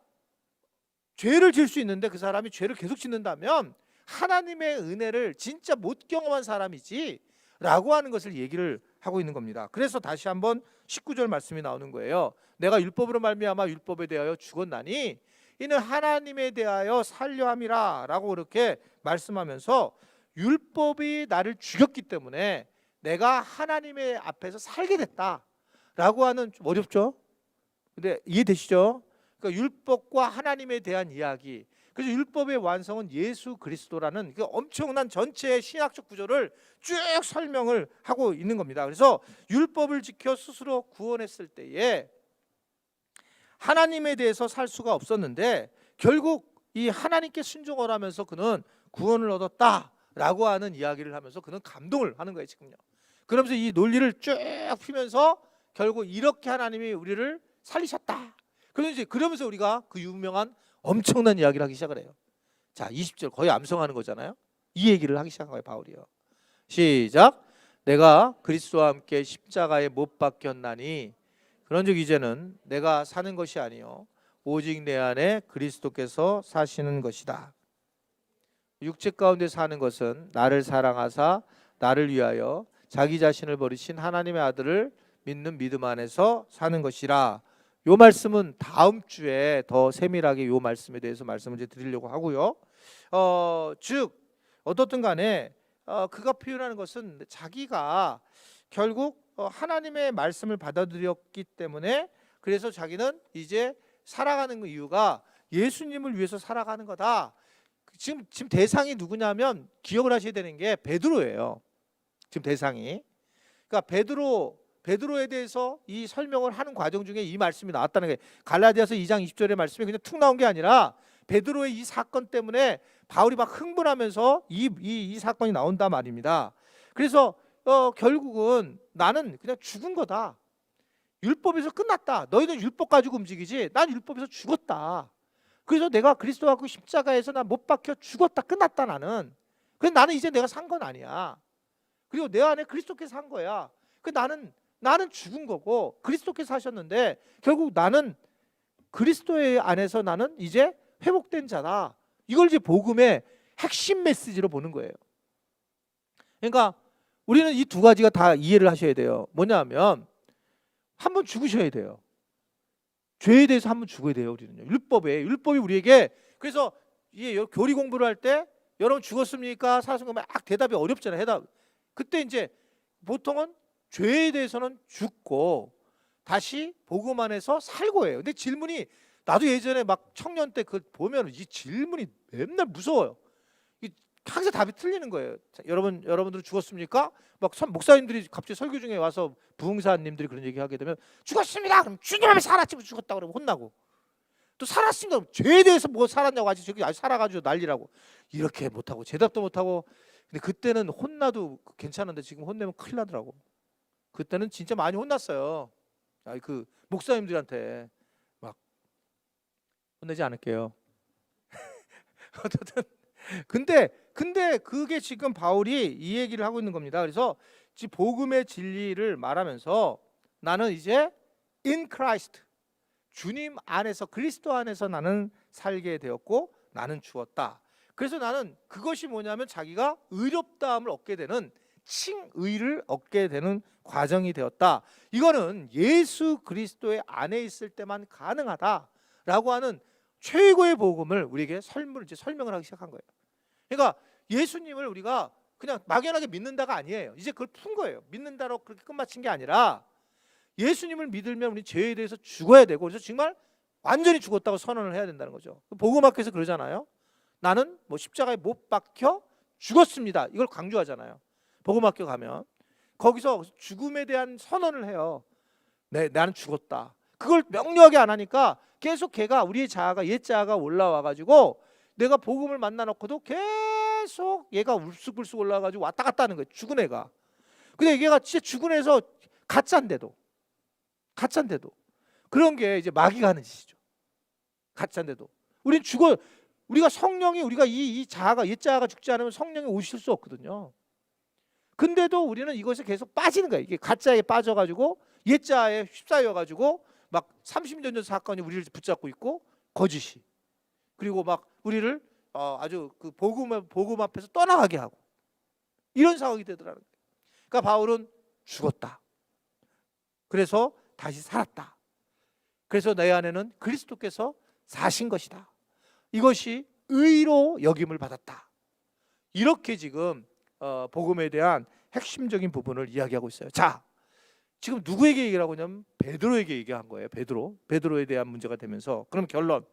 A: 죄를 지을 수 있는데 그 사람이 죄를 계속 짓는다면 하나님의 은혜를 진짜 못 경험한 사람이지 라고 하는 것을 얘기를 하고 있는 겁니다. 그래서 다시 한번 19절 말씀이 나오는 거예요. 내가 율법으로 말미암아 율법에 대하여 죽었나니 이는 하나님에 대하여 살려 함이라 라고 그렇게 말씀하면서, 율법이 나를 죽였기 때문에 내가 하나님의 앞에서 살게 됐다 라고 하는, 좀 어렵죠? 근데 이해되시죠? 그러니까 율법과 하나님에 대한 이야기. 그래서 율법의 완성은 예수 그리스도라는 그 엄청난 전체의 신학적 구조를 쭉 설명을 하고 있는 겁니다. 그래서 율법을 지켜 스스로 구원했을 때에 하나님에 대해서 살 수가 없었는데 결국 이 하나님께 순종을 하면서 그는 구원을 얻었다라고 하는 이야기를 하면서 그는 감동을 하는 거예요 지금요. 그러면서 이 논리를 쭉 피면서 결국 이렇게 하나님이 우리를 살리셨다. 그러면서 우리가 그 유명한 엄청난 이야기를 하기 시작을 해요. 자, 20절 거의 암송하는 거잖아요. 이 얘기를 하기 시작한 거예요 바울이요. 시작. 내가 그리스도와 함께 십자가에 못 박혔나니 그런즉 이제는 내가 사는 것이 아니요 오직 내 안에 그리스도께서 사시는 것이다. 육체 가운데 사는 것은 나를 사랑하사 나를 위하여 자기 자신을 버리신 하나님의 아들을 믿는 믿음 안에서 사는 것이라. 요 말씀은 다음 주에 더 세밀하게 요 말씀에 대해서 말씀을 이제 드리려고 하고요. 즉 어떻든 간에 그가 표현하는 것은 자기가 결국 하나님의 말씀을 받아들였기 때문에, 그래서 자기는 이제 살아가는 이유가 예수님을 위해서 살아가는 거다. 지금 대상이 누구냐면 기억을 하셔야 되는 게 베드로예요. 지금 대상이. 그러니까 베드로에 대해서 이 설명을 하는 과정 중에 이 말씀이 나왔다는 게, 갈라디아서 2장 20절의 말씀이 그냥 툭 나온 게 아니라 베드로의 이 사건 때문에 바울이 막 흥분하면서 이 사건이 나온단 말입니다. 그래서 결국은 나는 그냥 죽은 거다. 율법에서 끝났다. 너희는 율법 가지고 움직이지 난 율법에서 죽었다. 그래서 내가 그리스도와 그 십자가에서 난 못 박혀 죽었다. 끝났다 나는. 그래서 나는 이제 내가 산 건 아니야. 그리고 내 안에 그리스도께서 산 거야. 나는 죽은 거고 그리스도께서 하셨는데 결국 나는 그리스도의 안에서 나는 이제 회복된 자다. 이걸 이제 복음의 핵심 메시지로 보는 거예요. 그러니까 우리는 이 두 가지가 다 이해를 하셔야 돼요. 뭐냐면 한번 죽으셔야 돼요. 죄에 대해서 한번 죽어야 돼요. 우리는요. 율법이 우리에게, 그래서 이 교리 공부를 할 때 여러분 죽었습니까? 살았습니까? 막 대답이 어렵잖아요. 그때 이제 보통은 죄에 대해서는 죽고 다시 복음 안에서 살고 해요. 근데 질문이, 나도 예전에 막 청년 때 그 보면 이 질문이 맨날 무서워요. 항상 답이 틀리는 거예요. 여러분들은 죽었습니까? 막 목사님들이 갑자기 설교 중에 와서 부흥사님들이 그런 얘기 하게 되면 죽었습니다. 그럼 주님 앞에 살았지 죽었다 그러면 혼나고, 또 살았습니다. 죄에 대해서 뭐 살았냐고 아직 저기 아직 살아가지고 난리라고 이렇게 못하고 대답도 못하고. 근데 그때는 혼나도 괜찮은데 지금 혼내면 큰일 나더라고. 그때는 진짜 많이 혼났어요. 그 목사님들한테 막 혼내지 않을게요. 어쨌든 근데 그게 지금 바울이 이 얘기를 하고 있는 겁니다. 그래서 지금 복음의 진리를 말하면서 나는 이제 in Christ, 주님 안에서, 그리스도 안에서 나는 살게 되었고 나는 죽었다. 그래서 나는 그것이 뭐냐면 자기가 의롭다함을 얻게 되는, 칭의를 얻게 되는 과정이 되었다. 이거는 예수 그리스도의 안에 있을 때만 가능하다라고 하는 최고의 복음을 우리에게 설명을 하기 시작한 거예요. 그러니까 예수님을 우리가 그냥 막연하게 믿는다가 아니에요. 이제 그걸 푼 거예요. 믿는다로 그렇게 끝마친 게 아니라 예수님을 믿으면 우리 죄에 대해서 죽어야 되고, 그래서 정말 완전히 죽었다고 선언을 해야 된다는 거죠. 복음학교에서 그러잖아요. 나는 뭐 십자가에 못 박혀 죽었습니다. 이걸 강조하잖아요. 복음학교 가면 거기서 죽음에 대한 선언을 해요. 네, 나는 죽었다. 그걸 명료하게 안 하니까 계속 걔가, 우리의 자아가, 옛 자아가 올라와 가지고 내가 복음을 만나 놓고도 계속 얘가 울쑥불쑥 올라와 가지고 왔다 갔다 하는 거예요. 죽은 애가. 근데 얘가 진짜 죽은 애에서 가짜인데도 그런 게 이제 마귀가 하는 짓이죠. 가짜인데도 우린 죽어, 우리가 성령이, 우리가 이 자아가, 옛 자아가 죽지 않으면 성령이 오실 수 없거든요. 근데도 우리는 이것에 계속 빠지는 거예요. 이게 가짜에 빠져가지고 옛 자아에 휩싸여가지고 막 30년 전 사건이 우리를 붙잡고 있고, 거짓이, 그리고 막 우리를 아주 그 복음 앞에서 떠나가게 하고, 이런 상황이 되더라는 거예요. 그러니까 바울은 죽었다. 그래서 다시 살았다. 그래서 내 안에는 그리스도께서 사신 것이다. 이것이 의로 여김을 받았다. 이렇게 지금 복음에 대한 핵심적인 부분을 이야기하고 있어요. 자, 지금 누구에게 얘기를 하고 있냐면 베드로에게 얘기한 거예요. 베드로에 대한 문제가 되면서, 그럼 결론,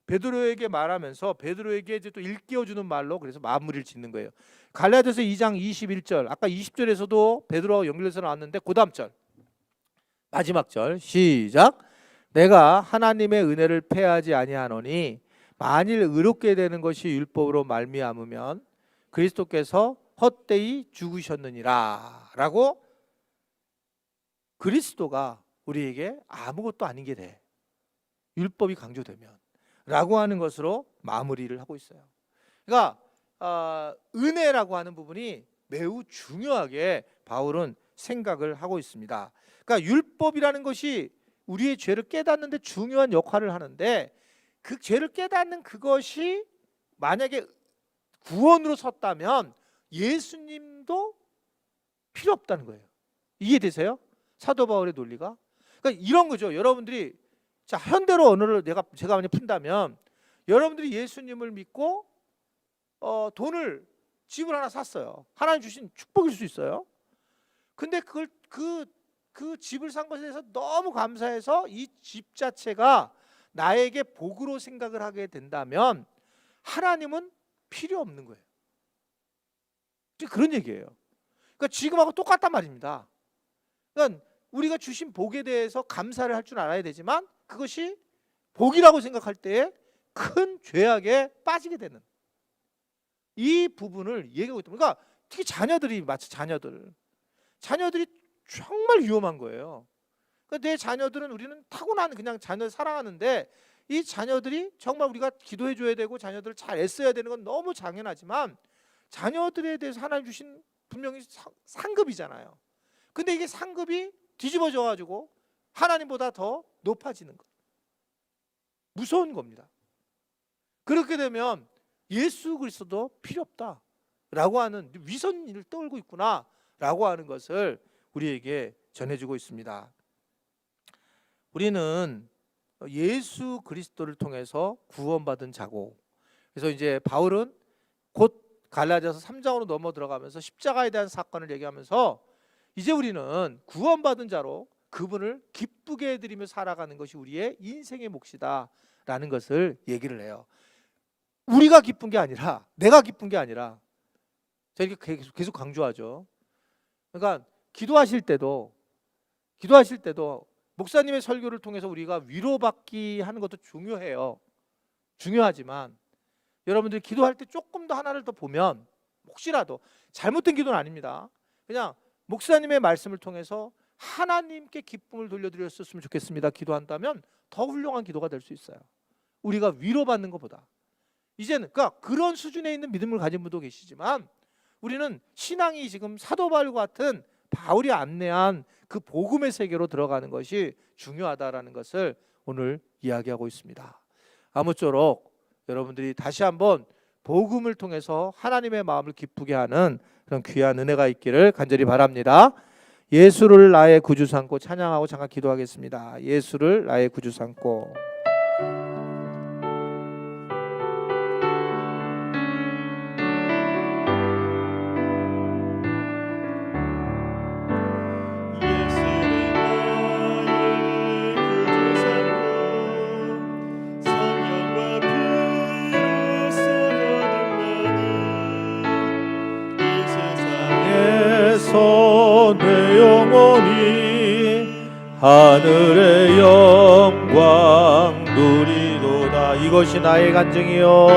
A: 베드로에게 말하면서 베드로에게 이제 또 일깨워주는 말로 그래서 마무리를 짓는 거예요. 갈라디아서 2장 21절, 아까 20절에서도 베드로와 연결해서 나왔는데 그 다음 절, 마지막 절 시작. 내가 하나님의 은혜를 패하지 아니하노니 만일 의롭게 되는 것이 율법으로 말미암으면 그리스도께서 헛되이 죽으셨느니라 라고, 그리스도가 우리에게 아무것도 아닌 게 돼, 율법이 강조되면 라고 하는 것으로 마무리를 하고 있어요. 그러니까 은혜라고 하는 부분이 매우 중요하게 바울은 생각을 하고 있습니다. 그러니까 율법이라는 것이 우리의 죄를 깨닫는 데 중요한 역할을 하는데, 그 죄를 깨닫는 그것이 만약에 구원으로 섰다면 예수님도 필요 없다는 거예요. 이해되세요? 사도 바울의 논리가. 그러니까 이런 거죠. 여러분들이, 자, 현대로 언어를 제가 만약 푼다면, 여러분들이 예수님을 믿고 집을 하나 샀어요. 하나님 주신 축복일 수 있어요. 근데 그 집을 산 것에 대해서 너무 감사해서 이 집 자체가 나에게 복으로 생각을 하게 된다면 하나님은 필요 없는 거예요. 그런 얘기예요. 그러니까 지금하고 똑같단 말입니다. 그러니까 우리가 주신 복에 대해서 감사를 할 줄 알아야 되지만, 그것이 복이라고 생각할 때에 큰 죄악에 빠지게 되는 이 부분을 얘기하고 있다. 그러니까 특히 자녀들이 정말 위험한 거예요. 그러니까 내 자녀들은, 우리는 타고난 그냥 자녀를 사랑하는데, 이 자녀들이 정말 우리가 기도해 줘야 되고 자녀들을 잘 애써야 되는 건 너무 당연하지만, 자녀들에 대해서 하나님 주신 분명히 상급이잖아요. 근데 이게 상급이 뒤집어져 가지고 하나님보다 더 높아지는 거, 무서운 겁니다. 그렇게 되면 예수 그리스도도 필요 없다라고 하는, 위선을 떨고 있구나라고 하는 것을 우리에게 전해주고 있습니다. 우리는 예수 그리스도를 통해서 구원받은 자고, 그래서 이제 바울은 곧 갈라디아서 3장으로 넘어 들어가면서 십자가에 대한 사건을 얘기하면서, 이제 우리는 구원받은 자로 그분을 기쁘게 해드리며 살아가는 것이 우리의 인생의 몫이다라는 것을 얘기를 해요. 우리가 기쁜 게 아니라, 내가 기쁜 게 아니라, 제가 이렇게 계속 강조하죠. 그러니까 기도하실 때도 목사님의 설교를 통해서 우리가 위로받기 하는 것도 중요해요. 중요하지만 여러분들이 기도할 때 조금 더 하나를 더 보면, 혹시라도 잘못된 기도는 아닙니다. 그냥 목사님의 말씀을 통해서 하나님께 기쁨을 돌려드렸으면 좋겠습니다 기도한다면 더 훌륭한 기도가 될 수 있어요. 우리가 위로받는 것보다. 이제는 그러니까 그런 수준에 있는 믿음을 가진 분도 계시지만 우리는 신앙이 지금 사도 바울 같은 바울이 안내한 그 복음의 세계로 들어가는 것이 중요하다라는 것을 오늘 이야기하고 있습니다. 아무쪼록 여러분들이 다시 한번 복음을 통해서 하나님의 마음을 기쁘게 하는 그런 귀한 은혜가 있기를 간절히 바랍니다. 예수를 나의 구주 삼고 찬양하고 잠깐 기도하겠습니다. 예수를 나의 구주 삼고. 내 영혼이 하늘의 영광 누리도다. 이것이 나의 간증이요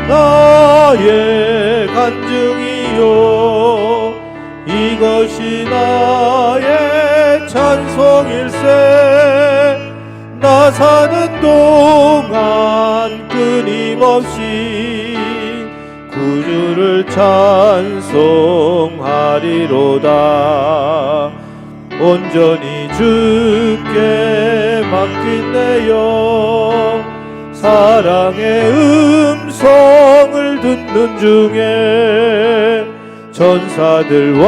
A: 나의 간증이요 이것이 나의 찬송일세. 나 사는 동안 끊임없이 구주를 찬송하리로다. 온전히 주께 맡긴 내 영 사랑의 음성을 듣는 중에 전사들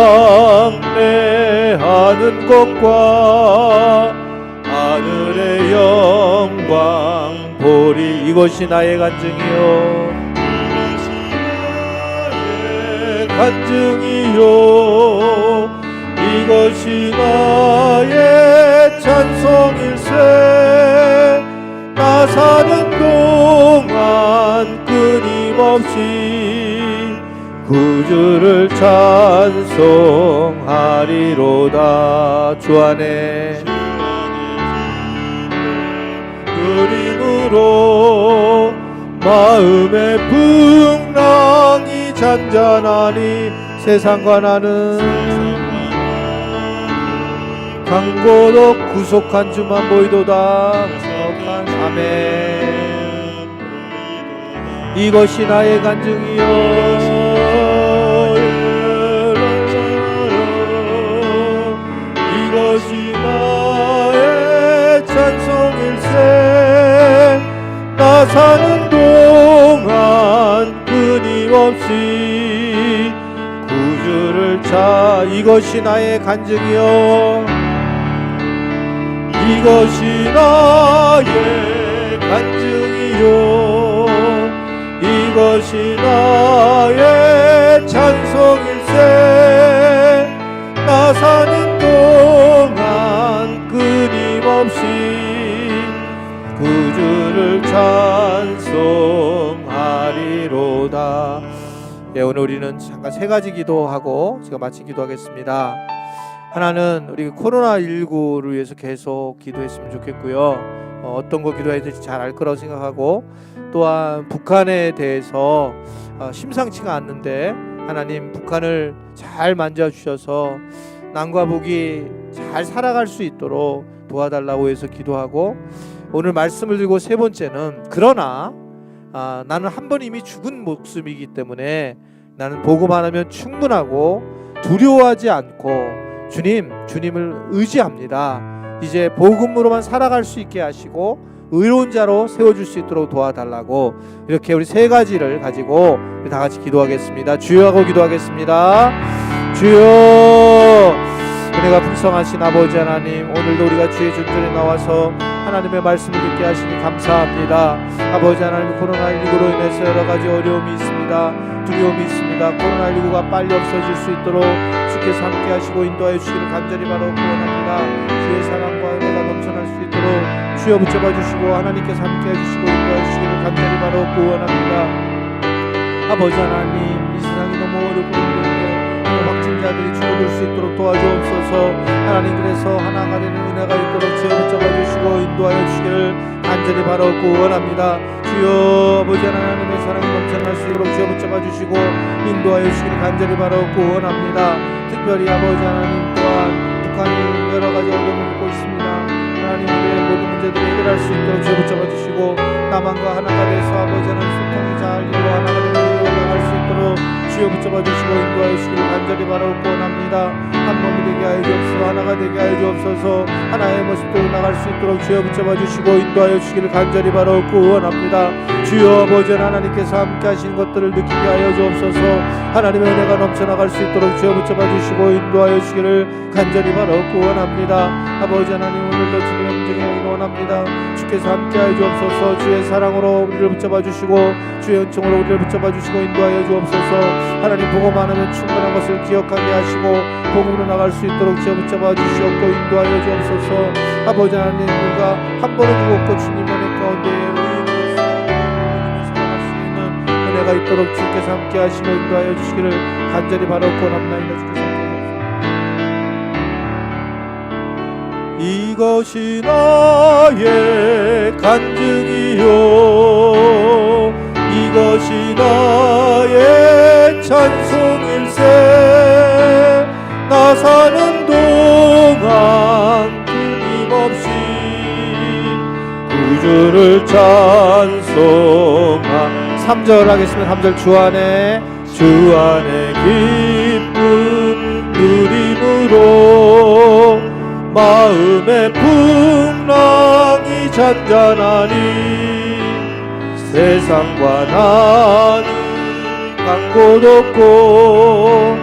A: 왕래하는 것과 하늘의 영광 보리. 이것이 나의 간증이요 간증이요 이것이 나의 찬송일세. 나 사는 동안 끊임없이 구주를 찬송하리로다. 주 안에 그림으로 마음의 풍랑이 잔잔하니 세상과 나는 강고도 구속한 주만 보이도다. 구속한 아멘. 이것이 나의 간증이요 이것이 나의 찬송일세. 나 사는 동안 끊임없이 구주를 이것이 나의 간증이요 이것이 나의 간증이요 이것이 나의 찬송일세. 나 사는 동안 끊임없이 구주를 찬송하리로다. 예, 오늘 우리는 잠깐 세 가지 기도하고 제가 마친 기도하겠습니다. 하나는 우리 코로나19를 위해서 계속 기도했으면 좋겠고요. 어떤 거 기도해야 될지 잘 알 거라고 생각하고, 또한 북한에 대해서 심상치가 않는데 하나님 북한을 잘 만져주셔서 남과 북이 잘 살아갈 수 있도록 도와달라고 해서 기도하고, 오늘 말씀을 드리고 세 번째는 그러나 나는 한 번 이미 죽은 목숨이기 때문에 나는 복음 하나면 충분하고 두려워하지 않고 주님을 의지합니다. 이제 복음으로만 살아갈 수 있게 하시고 의로운 자로 세워줄 수 있도록 도와달라고, 이렇게 우리 세 가지를 가지고 우리 다 같이 기도하겠습니다. 주여 하고 기도하겠습니다. 주여, 은혜가 풍성하신 아버지 하나님, 오늘도 우리가 주의 존전에 나와서 하나님의 말씀을 듣게 하시니 감사합니다. 아버지 하나님, 코로나19로 인해서 여러 가지 어려움이 있습니다. 두려움이 있습니다. 코로나19가 빨리 없어질 수 있도록 주께서 함께 하시고 인도하여 주시기를 간절히 바라고 구원합니다. 주의 사랑과 은혜가 넘쳐날 수 있도록 주여 붙잡아 주시고 하나님께서 함께 해주시고 인도하여 주시기를 간절히 바라고 구원합니다. 아버지 하나님, 이 세상이 너무 어렵고 힘든데 확진자들이 줄어들 수 있도록 도와주옵소서. 하나님, 그래서 하나가 되는 은혜가 있도록 주여 붙잡아 주시고 인도하여 주시기를 간절히 바라고 구원합니다. 주여, 아버지 하나님의 사랑이 넘쳐날 수 있도록 주여 붙잡아 주시고 인도하여 주시기를 간절히 바라고 구원합니다. 특별히 아버지 하나님, 또한 북한이 여러 가지 어려움을 겪고 있습니다. 하나님, 우리의 모든 문제들을 해결할 일할 수 있도록 주여 붙잡아 주시고 남한과 하나가 돼서 아버지 하나님 소통이 잘 이루어 하나가 되는 나갈 수 있도록 주여 붙잡아 주시고 인도하여 주시기를 간절히 바라옵고 원합니다. 한 몸이 되게 하여 주옵소서. 하나가 되게 하여 주옵소서. 하나의 모습대로 나갈 수 있도록 주여 붙잡아 주시고 인도하여 주시기를 간절히 바라옵고 원합니다. 주여 아버지 하나님께서 함께 하신 것들을 느끼게 하여 주옵소서. 하나님의 은혜가 넘쳐나갈 수 있도록 주여 붙잡아 주시고 인도하여 주시기를 간절히 바라옵고 원합니다. 아버지 하나님 오늘도 주님의 움직임을 원합니다. 주께서 함께 하여 주옵소서. 주의 사랑으로 우리를 붙잡아 주시고 주의 은총으로 우리를 붙잡아 주시고 인도하여 주옵소서. 하나님 보고 많으면 충분한 것을 기억하게 하시고 복음으로 나갈 수 있도록 주여 붙잡아 주시옵고 인도하여 주옵소서. 아버지 하나님 우리가 한 번에 죽었고 주님 은혜 가운데 의인으로서 살아갈 수 있는 은혜가 있도록 주께서 함께 하시고 인도하여 주시기를 간절히 바라옵고 원합니다. 주께서 이것이 나의 간증이요 이것이 나의 찬송일세 나 사는 동안 끊임없이 구주를 찬송하 3절 하겠습니다. 3절 주 안에 기쁨 누림으로 마음의 풍랑이 잔잔하니 세상과 나는 간 곳 없고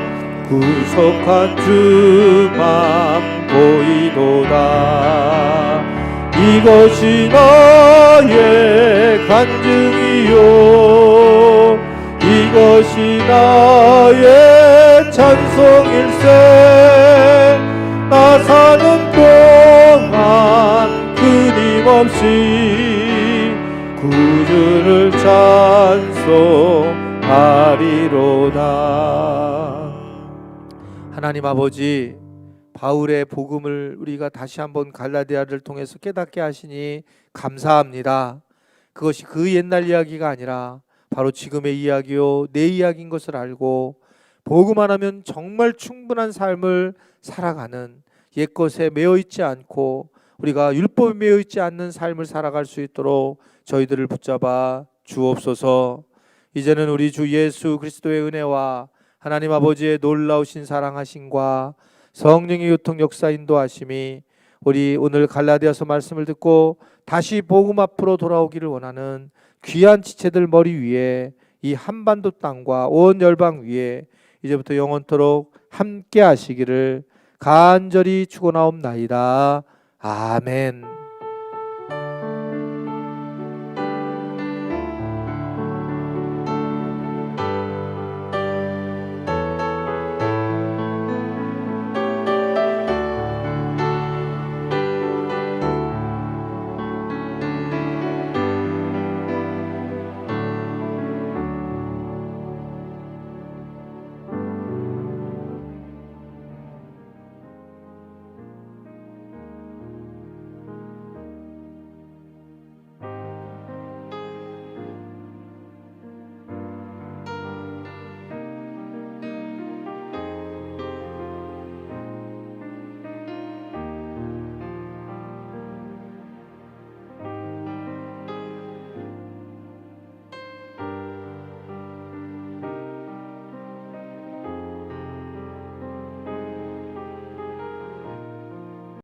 A: 구속한 주만 보이도다. 이것이 나의 간증이요 이것이 나의 찬송일세 나 사는 동안 끊임없이 구주를 찬송하리로다. 하나님 아버지 바울의 복음을 우리가 다시 한번 갈라디아를 통해서 깨닫게 하시니 감사합니다. 그것이 그 옛날 이야기가 아니라 바로 지금의 이야기요 내 이야기인 것을 알고 복음 하나면 정말 충분한 삶을 살아가는 옛것에 매여있지 않고 우리가 율법에 매여있지 않는 삶을 살아갈 수 있도록 저희들을 붙잡아 주옵소서. 이제는 우리 주 예수 그리스도의 은혜와 하나님 아버지의 놀라우신 사랑하심과 성령의 유통 역사 인도하심이 우리 오늘 갈라디아서 말씀을 듣고 다시 복음 앞으로 돌아오기를 원하는 귀한 지체들 머리 위에 이 한반도 땅과 온 열방 위에 이제부터 영원토록 함께 하시기를 간절히 축원하옵나이다. 아멘.